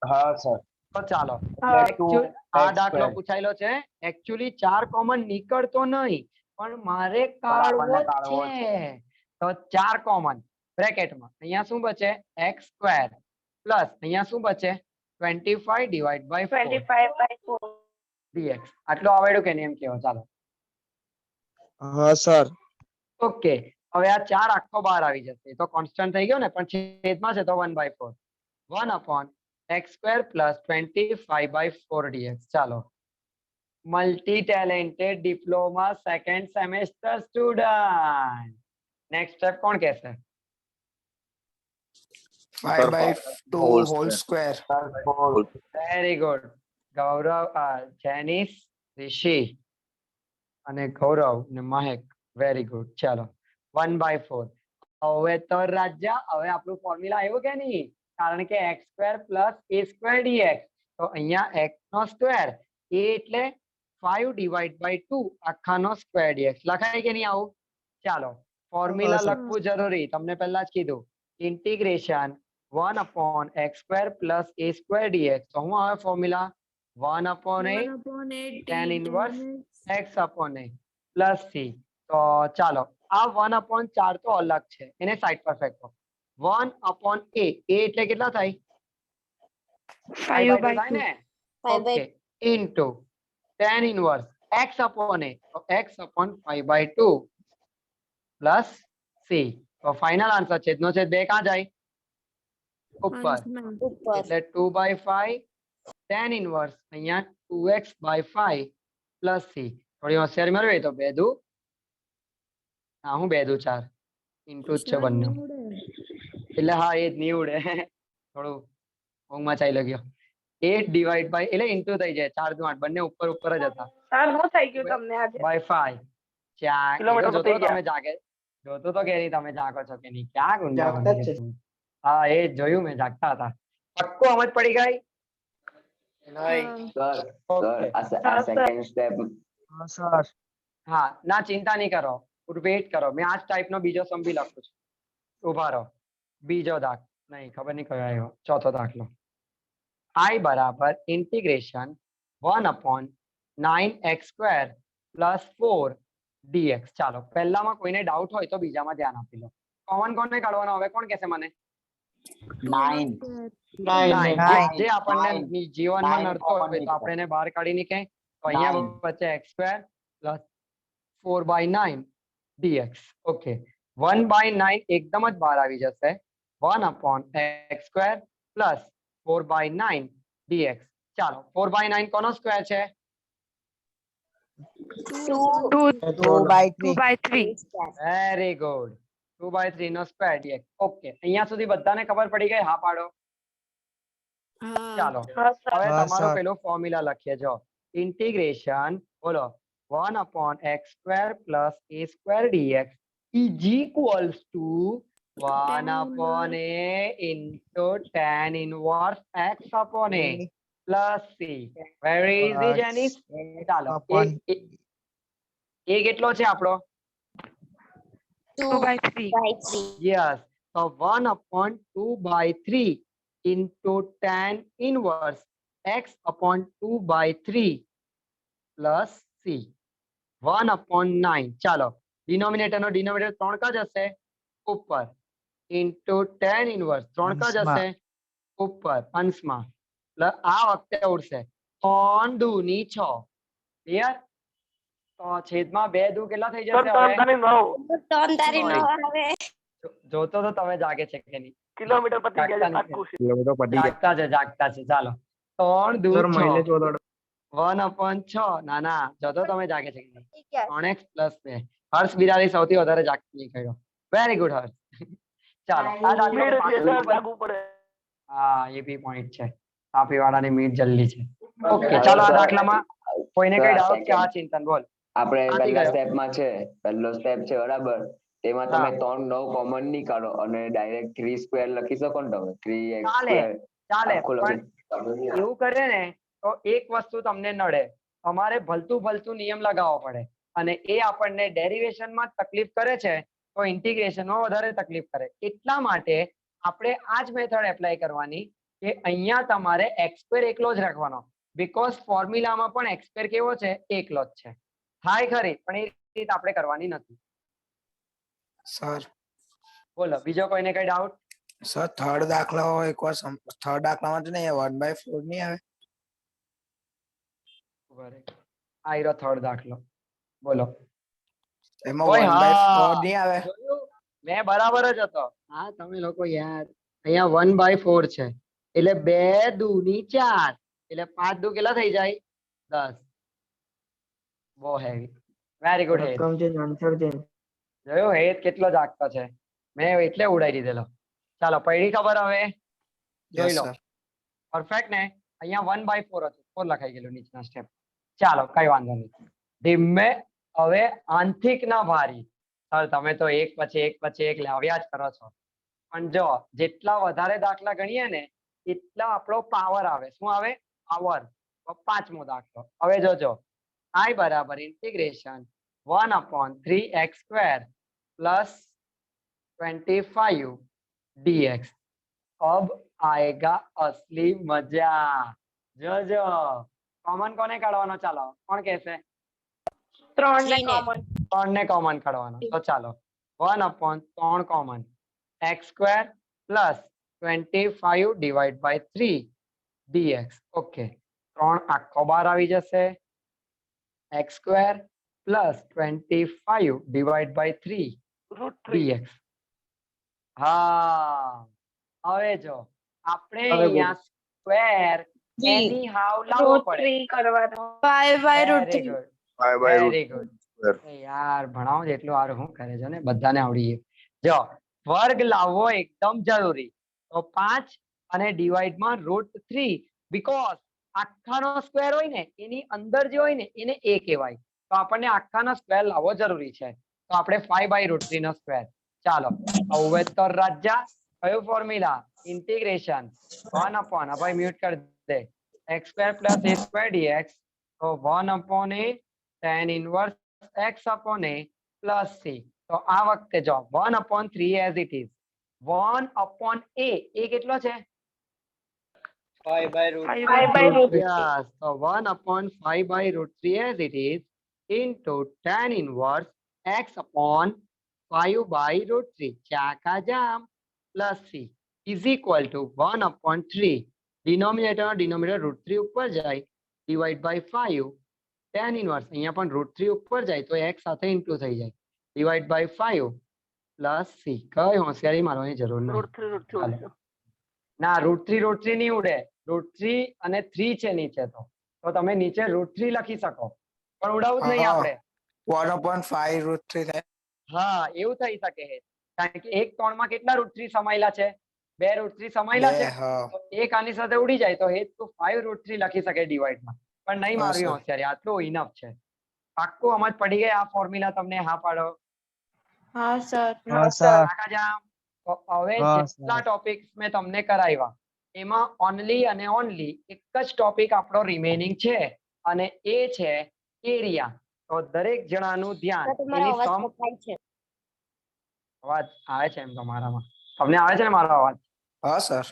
[SPEAKER 8] હા સર.
[SPEAKER 1] તો ચાલો
[SPEAKER 6] હા.
[SPEAKER 1] Actually, આ
[SPEAKER 8] x²
[SPEAKER 1] દાખલો પૂછાયેલો છે. એકચ્યુઅલી 4 કોમન નીકળતો નહીં, પણ મારે કાઢવો
[SPEAKER 8] આપણને
[SPEAKER 1] જ
[SPEAKER 8] કાઢવો
[SPEAKER 1] છે. તો 4 કોમન બ્રેકેટમાં અહીંયા શું બચે? x² પ્લસ અહીંયા શું બચે? 25 / 4
[SPEAKER 6] 25/4.
[SPEAKER 1] dx. આટલું આવડ્યું કે નહીં એમ કહો? ચાલો
[SPEAKER 4] હા સર.
[SPEAKER 1] ઓકે હવે આ 4 આખો બહાર આવી જશે, તો કોન્સ્ટન્ટ થઈ ગયો ને, પણ છેદમાં છે તો 1/4. 1/x² + 25/4 dx. ચાલો multi talented diploma second semester student. Next step કોણ કહેશે?
[SPEAKER 9] 5/2 whole square.
[SPEAKER 1] Very good. Gaurav, Jenis, Rishi અને ગૌરવ ને મહેક. Very good. ચલો 1/4. હવે તો રાજ્ય હવે આપણું ફોર્મ્યુલા આવ્યું કે નહીં? કારણ કે x² + a² dx. તો અહીંયા x નો સ્ક્વેર a એટલે 5/2 આખાનો સ્ક્વેર dx લખાય કે નહીં આવું? ચાલો ફોર્મ્યુલા લખવું જરૂરી, તમને પહેલા જ કીધું. Integration 1/x² + a² dx. તો હું આવે formula 1/a tan inverse x/a plus c. તો ચાલો આ 1/4 તો અલગ છે, એને સાઈડ પર ફેંકો. 1/a એટલે કેટલા થાય? 5/2 થાય ને?
[SPEAKER 2] 5/2.
[SPEAKER 1] Okay. Into tan inverse x/a. તો x/5/2 plus c. તો ફાઇનલ આન્સર છેદનો છેદ 2 ક્યાં જાય? ઉપર.
[SPEAKER 2] ઉપર.
[SPEAKER 1] એટલે 2/5 tan inverse અહીંયા 2x/5 plus c. થોડી હોશિયારી મારવી તો 2 દુ હા હું 2 દુ 4 ઇન્ટુ જ છે બંને. એટલે હા એ જ નહીં ઉડે થોડું ઊંઘમાં ચાલી ગયો. 8/5 એટલે ઇન્ટુ થઈ જાય 4 દુ 8 બંને ઉપર ઉપર જ હતા.
[SPEAKER 6] સર શું થઈ ગયું તમને આજે?
[SPEAKER 1] by 5 ચા
[SPEAKER 6] કિલોમીટર
[SPEAKER 1] જોતો
[SPEAKER 6] પતી ગયા.
[SPEAKER 1] તમે જાગે જોતો તો કે નહીં તમે જાગો છો કે નહીં? ક્યાં ગુંડા
[SPEAKER 4] જાગતા જ છે.
[SPEAKER 1] હા એ જ જોયું મેં, જાગતા હતા. પક્કો સમજ પડી ગઈ? Okay.
[SPEAKER 4] હા સર.
[SPEAKER 1] હા ના ચિંતા નહીં કરો, વેઇટ કરો, મેં આ જ ટાઈપનો બીજો સમ બી લખું છું. ઉભા રહો. બીજો દાખલો નહીં ખબર નહીં કયો આવ્યો. ચોથો દાખલો. I બરાબર ઇન્ટિગ્રેશન 1/9x² + 4 dx. ચાલો પહેલામાં કોઈને ડાઉટ હોય તો બીજામાં ધ્યાન આપી લો. કોમન કોને કાઢવાનો હવે? કોણ કહેશે મને?
[SPEAKER 8] 9
[SPEAKER 1] 9 જે આપણને જીવનમાં નડતો હોય તો આપણે એને બહાર કાઢી નીકળે. તો અહીંયા બચે x² + 4/9 dx. ઓકે 1/9 એકદમ જ બહાર આવી જશે. 1/x² + 4/9 dx. ચાલો 4/9 કોનો સ્ક્વેર છે?
[SPEAKER 4] 2/3.
[SPEAKER 1] Very good. 2/3 નો સ્ક્વેર dx. ઓકે અહીંયા સુધી બધાને ખબર પડી ગઈ? હા પાડો. ચાલો
[SPEAKER 6] હા સર.
[SPEAKER 1] હવે
[SPEAKER 4] હા,
[SPEAKER 1] તમારો
[SPEAKER 4] સર.
[SPEAKER 1] પેલો ફોર્મ્યુલા લખીએ જો. ઇન્ટિગ્રેશન બોલો 1/x² + a² dx is equals to 1/a into tan inverse x/a plus c. Very easy Janice. ચાલો
[SPEAKER 4] upon-
[SPEAKER 1] એ કેટલો છે આપણો?
[SPEAKER 2] 2/3.
[SPEAKER 1] Yes. So 1/2/3 into tan inverse x/2/3 plus c. 1/9. ચાલો ડિનોમિનેટર નો ડિનોમિનેટર 3 કા જશે ઉપર into tan inverse 3 કા જશે ઉપર અંશમાં. પ્લસ આ વખતે ઉડશે 3 દુ ની 6. ક્લિયર? તો છેદમાં 2 દુ કેટલા થઈ
[SPEAKER 6] સર
[SPEAKER 1] જશે
[SPEAKER 6] ત્રણ
[SPEAKER 1] હવે?
[SPEAKER 6] તારી 9
[SPEAKER 2] ત્રણ તારી નો આવે.
[SPEAKER 1] જોતો તો તમે જાગે છે કે નહીં?
[SPEAKER 6] કિલોમીટર પતી ગયા છે પાક્કું છે.
[SPEAKER 1] જાગતા છે ચાલો 3 દુ 6 1/6 ના ના જોતો તમે જાગે છે કે નહીં? 3x + 2. હર્ષ બિરારી સૌથી વધારે જાગતી નીકળ્યો. વેરી ગુડ હર્ષ. ચાલો આ દાખલો
[SPEAKER 6] મેળ છે સર,
[SPEAKER 1] પાછો-
[SPEAKER 6] જાગવું પડે.
[SPEAKER 1] હા એ બી પોઈન્ટ છે. તાપી વાળાની મીટ જલ્દી છે. ઓકે ચાલો આ દાખલામાં કોઈને કઈ ડાઉટ કે? આ ચિંતન બોલ.
[SPEAKER 10] આપણે
[SPEAKER 1] આથી
[SPEAKER 10] પહેલા
[SPEAKER 1] ગયો.
[SPEAKER 10] સ્ટેપમાં છે, પહેલો સ્ટેપ છે બરાબર, તેમાં
[SPEAKER 1] હા.
[SPEAKER 10] તમે 3 9 કોમન નહીં કાઢો અને ડાયરેક્ટ 3² લખી શકો ને તમે 3x².
[SPEAKER 1] ચાલે
[SPEAKER 10] આખું
[SPEAKER 1] પણ
[SPEAKER 10] લખી
[SPEAKER 1] એવું કરે ને તો એક વસ્તુ તમને નડે. તમારે ભલતું નિયમ લગાવવો પડે અને એ આપણને ડેરિવેશનમાં તકલીફ કરે છે તો ઇન્ટિગ્રેશનમાં વધારે તકલીફ કરે. એટલા માટે આપણે આ જ મેથડ એપ્લાય કરવાની કે અહીંયા તમારે x² એકલો જ રાખવાનો. બીકોઝ ફોર્મ્યુલામાં પણ x² કેવો છે? એકલો જ છે. થાય ખરી પણ એ રીત આપણે કરવાની નથી.
[SPEAKER 9] સર
[SPEAKER 1] બોલો બીજો કોઈને કઈ ડાઉટ?
[SPEAKER 9] સર થર્ડ દાખલા હોય એકવાર થર્ડ દાખલામાં તો નહીં 1/4 નહીં આવે?
[SPEAKER 1] આયરો થર્ડ દાખલો બોલો.
[SPEAKER 9] એમાં
[SPEAKER 1] ઓય
[SPEAKER 9] 1/4 નહીં આવે?
[SPEAKER 1] જોયું? મેં બરાબર જ હતો. હા તમે લોકો યાર અહીંયા 1/4 છે એટલે 2 દુ ની 4 એટલે 5 દુ કેટલા થઈ જાય? 10. બહુ હેવી. વેરી ગુડ હેત. જોયું હેત કેટલો જાગતો છે? મેં એટલે ઉડાઈ દીધેલો. ચાલો પડી ખબર હવે? જોઈ
[SPEAKER 9] Yes,
[SPEAKER 1] લો.
[SPEAKER 9] sir.
[SPEAKER 1] પરફેક્ટ ને? અહીંયા 1/4 હતું 4 લખાઈ ગયેલું નીચેના સ્ટેપ. ચાલો કઈ વાંધો નહીં. ધીમે હવે આંશિક ના ભારી સર તમે તો એક પછી એક લાવ્યા જ કરો છો. પણ જો જેટલા વધારે દાખલા ગણીએ ને એટલા આપણો પાવર આવે. શું આવે? પાવર. તો પાંચમો દાખલો હવે જોજો. I बराबर इंटीग्रेशन 1/3x² प्लस 25 dx. अब आएगा असली मजा. જોજો કોમન કોને કાઢવાનો? ચાલો કોણ કહેશે?
[SPEAKER 6] 3 ને
[SPEAKER 2] Three ને.
[SPEAKER 6] કોમન.
[SPEAKER 1] 3 ને કોમન કાઢવાનો. તો ચાલો 1/3 કોમન x² પ્લસ 25 ડિવાઈડ બાય 3 dx. ઓકે 3 આખો બાર આવી જશે. x² પ્લસ 25 ડિવાઈડ બાય 3 dx. હા હવે જો આપણે અહીંયા સ્ક્વેર એની હાવ લાવવો પડે.
[SPEAKER 6] √3 કરવાનો.
[SPEAKER 1] Very good
[SPEAKER 7] Bye bye.
[SPEAKER 1] Very good. યાર ભણાવો જેટલું સારું શું કરે છે ને બધાને આવડી ગયું. જો વર્ગ લાવવો એકદમ જરૂરી. તો 5 અને ડિવાઈડ માં √3 બીકોઝ આખાનો સ્ક્વેર હોય ને એની અંદર જે હોય ને એને a કહેવાય. તો આપણને આખાનો સ્ક્વેર લાવવો જરૂરી છે. તો આપણે 5/√3 નો સ્ક્વેર. ચાલો હવે તો રાજા કયું ફોર્મ્યુલા? ઇન્ટિગ્રેશન 1/, ભાઈ મ્યુટ કરી દે, x² પ્લસ a² dx. તો 1/a tan inverse x/a plus c. તો આ વખતે જો 1/3 એઝ ઇટ ઇઝ. 1/a એ કેટલો છે?
[SPEAKER 3] 5/√3.
[SPEAKER 1] Yes, so 1/5/√3 as it is into tan inverse x/5/√3 ચાકા jam plus c is equal to 1/3 denominator √3 ઉપર જાય divide by 5 tan inverse અહીંયા પણ √3 ઉપર જાય તો x સાથે ઇન્ટુ થઈ જાય divide by 5 plus c. કઈ હોશિયારી મારવાની જરૂર નથી. ચાલો. ના √3 નહીં ઉડે. √3 અને 3 છે નીચે. તો તમે નીચે √3 લખી શકો પણ ઉડાવવું જ નહીં આપણે.
[SPEAKER 9] 1/5 √3 થાય.
[SPEAKER 1] હા એવું થઈ શકે છે કારણ કે એક ત્રણમાં કેટલા √3 સમાયેલા છે? 2 √3 સમાયેલા છે.
[SPEAKER 9] હા
[SPEAKER 1] તો એક આની સાથે ઉડી જાય તો એ તો 5√3 લખી શકે ડિવાઈડમાં. પણ નહીં મારવી
[SPEAKER 9] sir.
[SPEAKER 1] હોશિયારી, આટલું ઇનફ છે. પાક્કું સમજ પડી ગઈ આ ફોર્મ્યુલા તમને? હા પાડો.
[SPEAKER 6] હા સર.
[SPEAKER 4] હા સર.
[SPEAKER 1] કાકા જામ. તો હવે
[SPEAKER 4] હા,
[SPEAKER 1] જેટલા
[SPEAKER 4] sir.
[SPEAKER 1] ટોપિક્સ મેં તમને કરાવ્યા એમાં ઓનલી અને ઓનલી એક જ ટોપિક આપણો રિમેનિંગ છે અને એ છે એરિયા. તો દરેક જણાનું ધ્યાન
[SPEAKER 2] તમારો
[SPEAKER 1] એની
[SPEAKER 2] અવાજ
[SPEAKER 1] સમ.
[SPEAKER 2] કપાય છે.
[SPEAKER 1] અવાજ આવે છે એમ તમારામાં? તમને આવે છે ને મારો અવાજ?
[SPEAKER 9] હા સર.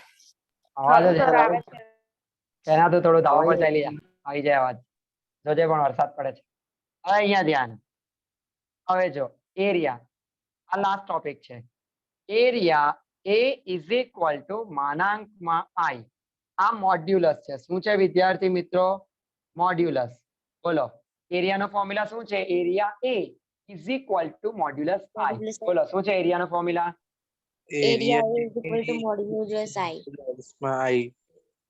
[SPEAKER 1] અવાજ જ
[SPEAKER 6] સર આવે છે.
[SPEAKER 1] એના તો થોડું ધાબા પર ચાલી જા આવી જાય અવાજ. જોજે પણ વરસાદ પડે છે. હવે અહીંયા ધ્યાન. હવે જો એરિયા આ લાસ્ટ ટોપિક છે. Area A is equal to માનાંકમાં I. આ મોડ્યુલસ છે. શું છે વિદ્યાર્થી મિત્રો? મોડ્યુલસ. બોલો એરિયાનો ફોર્મ્યુલા શું છે? Area A is equal to modulus I.
[SPEAKER 2] Modulus I.
[SPEAKER 1] બોલો શું છે એરિયાનો formula?
[SPEAKER 2] Area is equal to modulus I.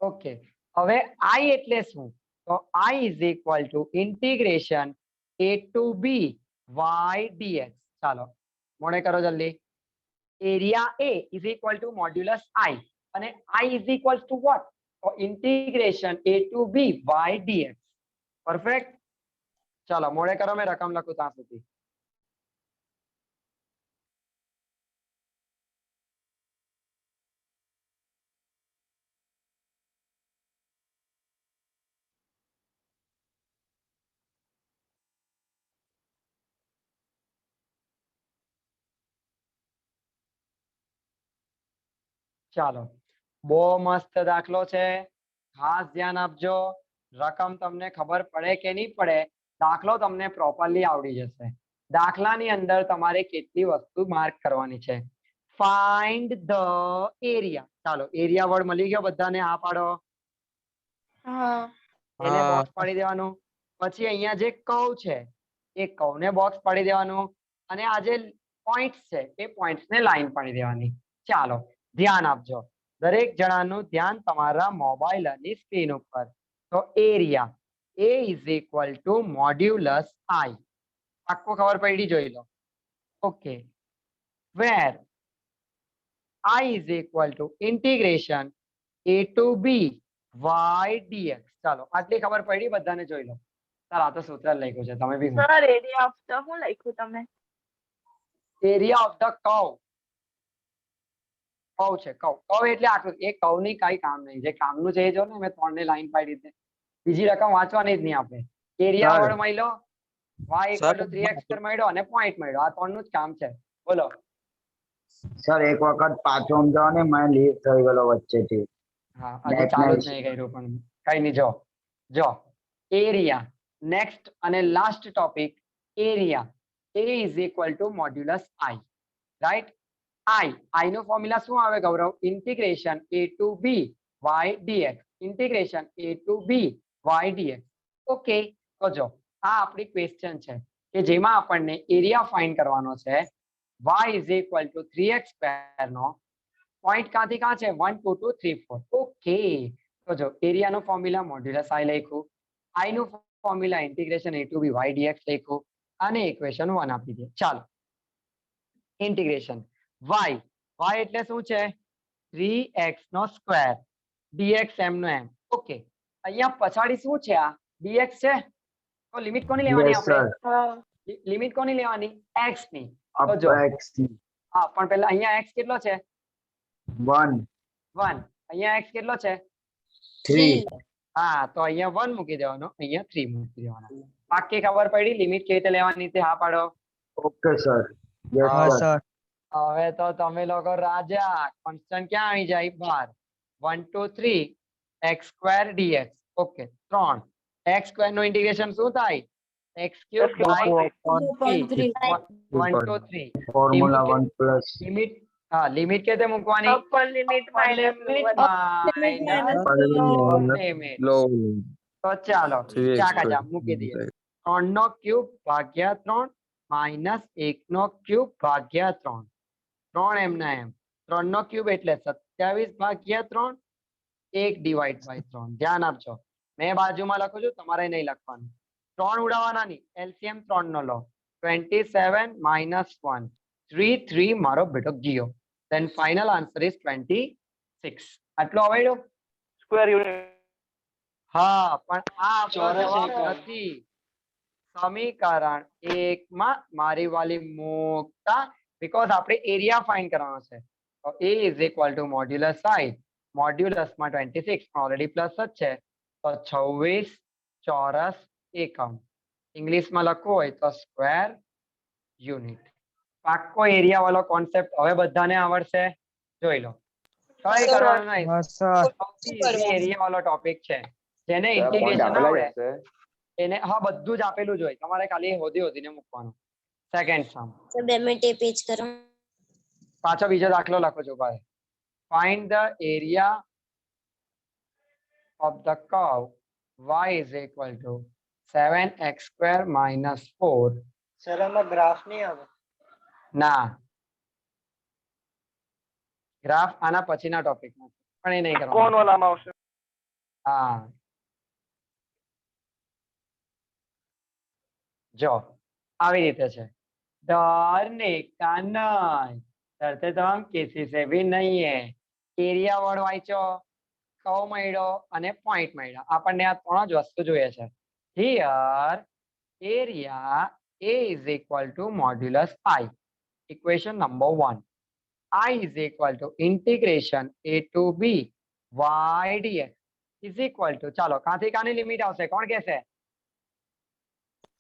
[SPEAKER 1] Okay હવે I એટલે શું? તો I is equal to integration a to b y dx. ચાલો મોડે કરો જલ્દી. Area A is equal to modulus I અને I is equal to what? તો integration a to b y dx. Perfect. ચાલો મોડે કરો, મેં રકમ લખું ત્યાં સુધી. ચાલો બહુ મસ્ત દાખલો છે. ખાસ ધ્યાન આપજો. રકમ તમને ખબર પડે કે નહીં પડે, દાખલો તમને પ્રોપરલી આવડી જશે. દાખલાની અંદર તમારે કેટલી વસ્તુ માર્ક કરવાની છે? Find the area. ચાલો એરિયા વર્ડ મળી ગયો બધાને? હા પાડો.
[SPEAKER 6] હા.
[SPEAKER 1] એને
[SPEAKER 4] હા.
[SPEAKER 1] બોક્સ પાડી દેવાનું. પછી અહીંયા જે કર્વ છે એ કર્વને બોક્સ પાડી દેવાનું અને આ જે પોઈન્ટ્સ છે એ પોઈન્ટ્સને લાઈન પાડી દેવાની. ચાલો ધ્યાન આપજો. દરેક જણાનું ધ્યાન તમારા મોબાઈલની સ્ક્રીન ઉપર. તો area A is equal to modulus I. આખું ખબર પડી? જોઈ લો. Okay where I is equal to integration a to b y dx. ચાલો આટલી ખબર પડી બધાને? જોઈ લો. ચાલ આ તો સૂત્ર લખ્યું છે તમે બી.
[SPEAKER 6] સર એરિયા ઓફ ધ શું લખ્યું તમે?
[SPEAKER 1] એરિયા ઓફ ધ કર્વ છે કર્વ એટલે આટલું એ કર્વ ની કઈ કામ નહીં જે કામનું છે એ જો ને મેં 3 ને લાઈન પાડી દીધી બીજી રકમ વાંચવાની જ નહીં આપણે એરિયા
[SPEAKER 7] Sir.
[SPEAKER 1] વડ મળ્યો y
[SPEAKER 7] Sir.
[SPEAKER 1] 3x² મળ્યો અને પોઈન્ટ મળ્યો આ ત્રણનું જ કામ છે બોલો
[SPEAKER 8] સર એક વખત પાછો સમજાવો ને મેં લીવ થઈ ગયેલો વચ્ચેથી.
[SPEAKER 1] હા હજી ચાલુ જ નહીં કર્યું પણ કઈ નહીં જો એરિયા નેક્સ્ટ અને last topic area A is equal to modulus I right I નો ફોર્મ્યુલા શું આવે Gaurav integration a to b y dx integration a to b y dx okay તો જો આ આપણી ક્વેશ્ચન છે કે જેમાં આપણને એરિયા ફાઇન્ડ કરવાનો છે y is equal to 3x² નો પોઈન્ટ ક્યાંથી ક્યાં છે 1 2 2 3 4 ઓકે તો જો એરિયાનો ફોર્મ્યુલા મોડ્યુલસ I લખ્યું I નું formula integration a to b y dx લખ્યું અને ઇક્વેશન 1 આપી દે ચાલો ઇન્ટિગ્રેશન y એટલે શું છે 3x નો સ્ક્વેર dx m નો m ઓકે અહીંયા પછાડી શું છે આ dx છે તો લિમિટ કોની લેવાની
[SPEAKER 8] Yes, sir.
[SPEAKER 1] આપણે લિમિટ કોની લેવાની x ની
[SPEAKER 8] Up
[SPEAKER 1] તો જો
[SPEAKER 8] to x
[SPEAKER 1] હા પણ પહેલા અહીંયા x કેટલો છે
[SPEAKER 8] 1
[SPEAKER 1] 1 અહીંયા x કેટલો છે
[SPEAKER 8] 3
[SPEAKER 1] હા તો અહીંયા 1 મૂકી દેવાનો અહીંયા 3 મૂકી દેવાના બાકી ખબર પડી લિમિટ કેવી રીતે લેવાની તે હા પાડો
[SPEAKER 8] ઓકે સર યસ
[SPEAKER 4] હા
[SPEAKER 8] સર
[SPEAKER 4] સર
[SPEAKER 1] હવે તો તમે લોકો રાજા કોન્સ્ટન્ટ ક્યાં આવી જાય બાર 1 2 3 x² dx ઓકે 3 x² નું ઇન્ટિગ્રેશન શું થાય x³ by 1 2 3
[SPEAKER 8] formula 1 plus
[SPEAKER 1] limit હા લિમિટ કેતે મૂકવાની
[SPEAKER 6] અપર લિમિટ
[SPEAKER 1] લિમિટ તો ચાલો ચાકા મૂકી દઈએ 3 નો ક્યુબ ભાગ્યા 3 માઇનસ 1 નો ક્યુબ ભાગ્યા 3 3 એમ ના એમ 3 નો ક્યુબ એટલે 27 ભાગ્યા 3 1 ડિવાઈડ બાય 3 ધ્યાન આપજો મેં બાજુમાં લખું છું તમારે નહીં લખવાનું 3 ઉડાવવાના નહીં એલસીએમ 3 નો લો 27 minus 1 3 મારો બેટો ગયો then final answer is 26 આટલો આવડ્યો
[SPEAKER 3] સ્ક્વેર યુનિટ
[SPEAKER 1] હા પણ આ આપણો
[SPEAKER 3] ચોરસ
[SPEAKER 1] જવાબ
[SPEAKER 3] એકમ.
[SPEAKER 1] નથી સમીકરણ 1 માં મારી વાલી મોટા બીકોઝ આપણે એરિયા ફાઇન્ડ કરવાનો છે તો a is equal to modulus I modulus માં 26 ઓલરેડી પ્લસ જ છે તો 26 ચોરસ એકમ ઇંગ્લિશમાં લખવું હોય તો સ્ક્વેર યુનિટ પાક્કો એરિયા વાળો કોન્સેપ્ટ હવે બધાને આવડશે જોઈ લો કઈ કરવાનું નહીં
[SPEAKER 4] હા સર
[SPEAKER 1] સૌથી easy એરિયા વાળો ટોપિક છે જેને
[SPEAKER 10] પોઈન્ટ
[SPEAKER 1] ઇન્ટિગ્રેશન
[SPEAKER 10] આપેલા જ
[SPEAKER 1] આવડે
[SPEAKER 10] હશે
[SPEAKER 1] એને હા બધું જ આપેલું જ હોય તમારે ખાલી હોદીને મૂકવાનું સેકન્ડ સમ
[SPEAKER 2] તો 2 મિનિટ એ પેજ કરો
[SPEAKER 1] પાછો બીજો દાખલો લખો છો ભાઈ find the area of the curve y is equal to 7x² minus 4
[SPEAKER 3] sir આમાં ગ્રાફ નહીં આવે
[SPEAKER 1] ના ગ્રાફ આના પછીના ટોપિકમાં પણ એ નહીં
[SPEAKER 3] કોણ
[SPEAKER 1] કરવાનું
[SPEAKER 3] વાલામાં આવશે
[SPEAKER 1] હા જો આવી રીતે છે डरने का नहीं डरते तो हम किसी से भी नहीं है એરિયા વર્ડ વાંચો કર્વ મળ્યો અને પોઈન્ટ મળ્યો આપણને આ ત્રણ જ વસ્તુ જોઈએ છે here area A is equal to modulus I equation number 1 I is equal to integration a to b y dx is equal to ચાલો કાંથી કાની લિમિટ આવશે કોણ કહેશે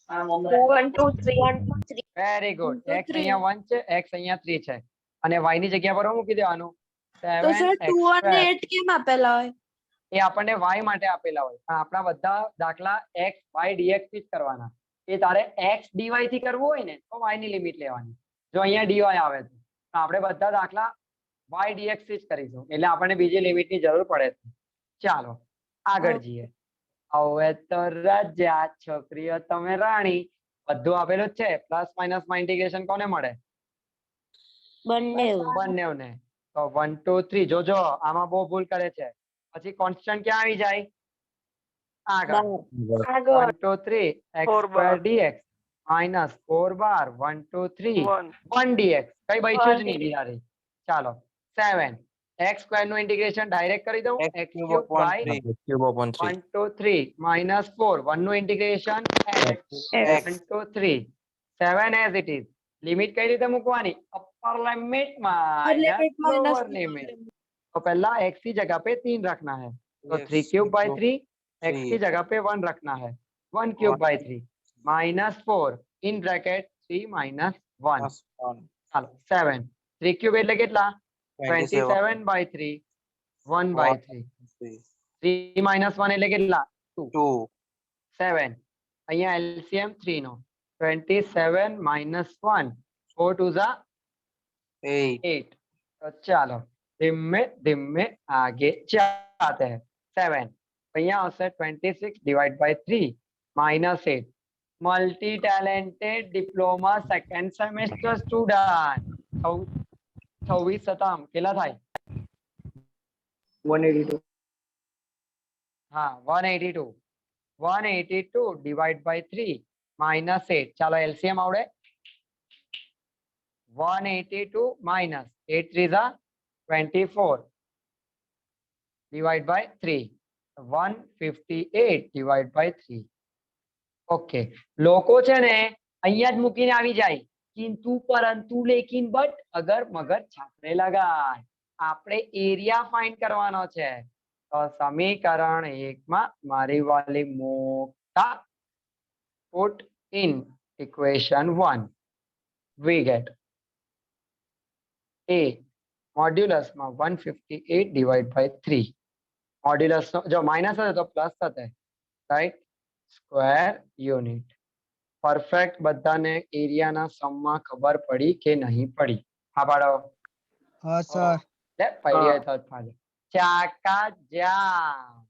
[SPEAKER 6] 2 1 2 3
[SPEAKER 1] વેરી ગુડ x અહીંયા 1 છે x અહીંયા 3 છે અને y ની જગ્યા પર મૂકી દેવાનું
[SPEAKER 2] તો સર 2
[SPEAKER 1] 7x²
[SPEAKER 2] અને 8 કેમ આપેલા હોય
[SPEAKER 1] એ આપણને y માટે આપેલા હોય પણ આપણા બધા દાખલા x y dx થી જ કરવાના એ તારે x dy થી કરવું હોય ને તો y ની લિમિટ લેવાની જો અહીંયા dy આવે તો આપણે બધા દાખલા y dx થી જ કરીશું એટલે આપણને બીજી લિમિટ ની જરૂર પડે છે ચાલો આગળ જઈએ હવે તો રાજા છોકરીઓ તમે રાણી બધું આપેલું જ છે પ્લસ માઇનસ માં ઇન્ટિગ્રેશન કોને મળે બંનેવને તો 1 2 3 જોજો આમાં બહુ ભૂલ કરે છે પછી કોન્સ્ટન્ટ ક્યાં આવી જાય આગળ
[SPEAKER 6] આગળ
[SPEAKER 1] 1 2 3 x² dx minus 4 bar 1 2 3 1 dx કઈ બચ્યું જ નહીં બિચારી ચાલો 7 x² નું ઇન્ટિગ્રેશન ડાયરેક્ટ કરી દઉં x³ by 1 2 3 minus 4 1 નું integration x 1 2 3 7 as it is limit કઈ રીતે મૂકવાની? Upper limit minus lower limit. तो पहला x की जगह पे 3 रखना है, तो 3 क्यूब बाई 3, x की जगह पे 1 रखना है, 1 cube by 3 minus 4 in bracket 3 minus 1 ચાલો 7 3 ક્યુબ એટલે કેટલા? 27 બાય 3 1 બાય 3 3 માઇનસ 1 એટલે કેટલા? 2 7 અહીંયા એલસીએમ 3 નો 27 માઇનસ 1 4 2 ઝા 8। तो चलो धीमे धीमे आगे जाते हैं। 7 અહીંયા આવશે 26 divide by 3 minus 8। Multi talented diploma second semester student 26 સતામ કેટલા થાય?
[SPEAKER 3] 182
[SPEAKER 1] हाँ 182 डिवाइड बाय 3 माइनस 8। चलो एलसीएम आवड़े 182 माइनस 8 3 ज़ा 24 divide by 3 158 divide by 3। Okay लोको छे ने अहींया ज मूकीने आवी जाय, किंतु परंतु लेकिन बट अगर मगर छापरे लगाय। आपणे एरिया फाइंड करवानो छे, तो समीकरण 1 માં મારી વાલી મોટા put in equation 1 we get a modulus માં 158 divided by 3 modulus जो माइनस है तो प्लस થશે राइट स्क्वायर यूनिट। परफेक्ट बधाने एरिया ना सम में खबर पड़ी के नहीं पड़ी? हाँ पाड़ो
[SPEAKER 4] હા સર
[SPEAKER 1] ले पड़ी है तो फाले चाका जाम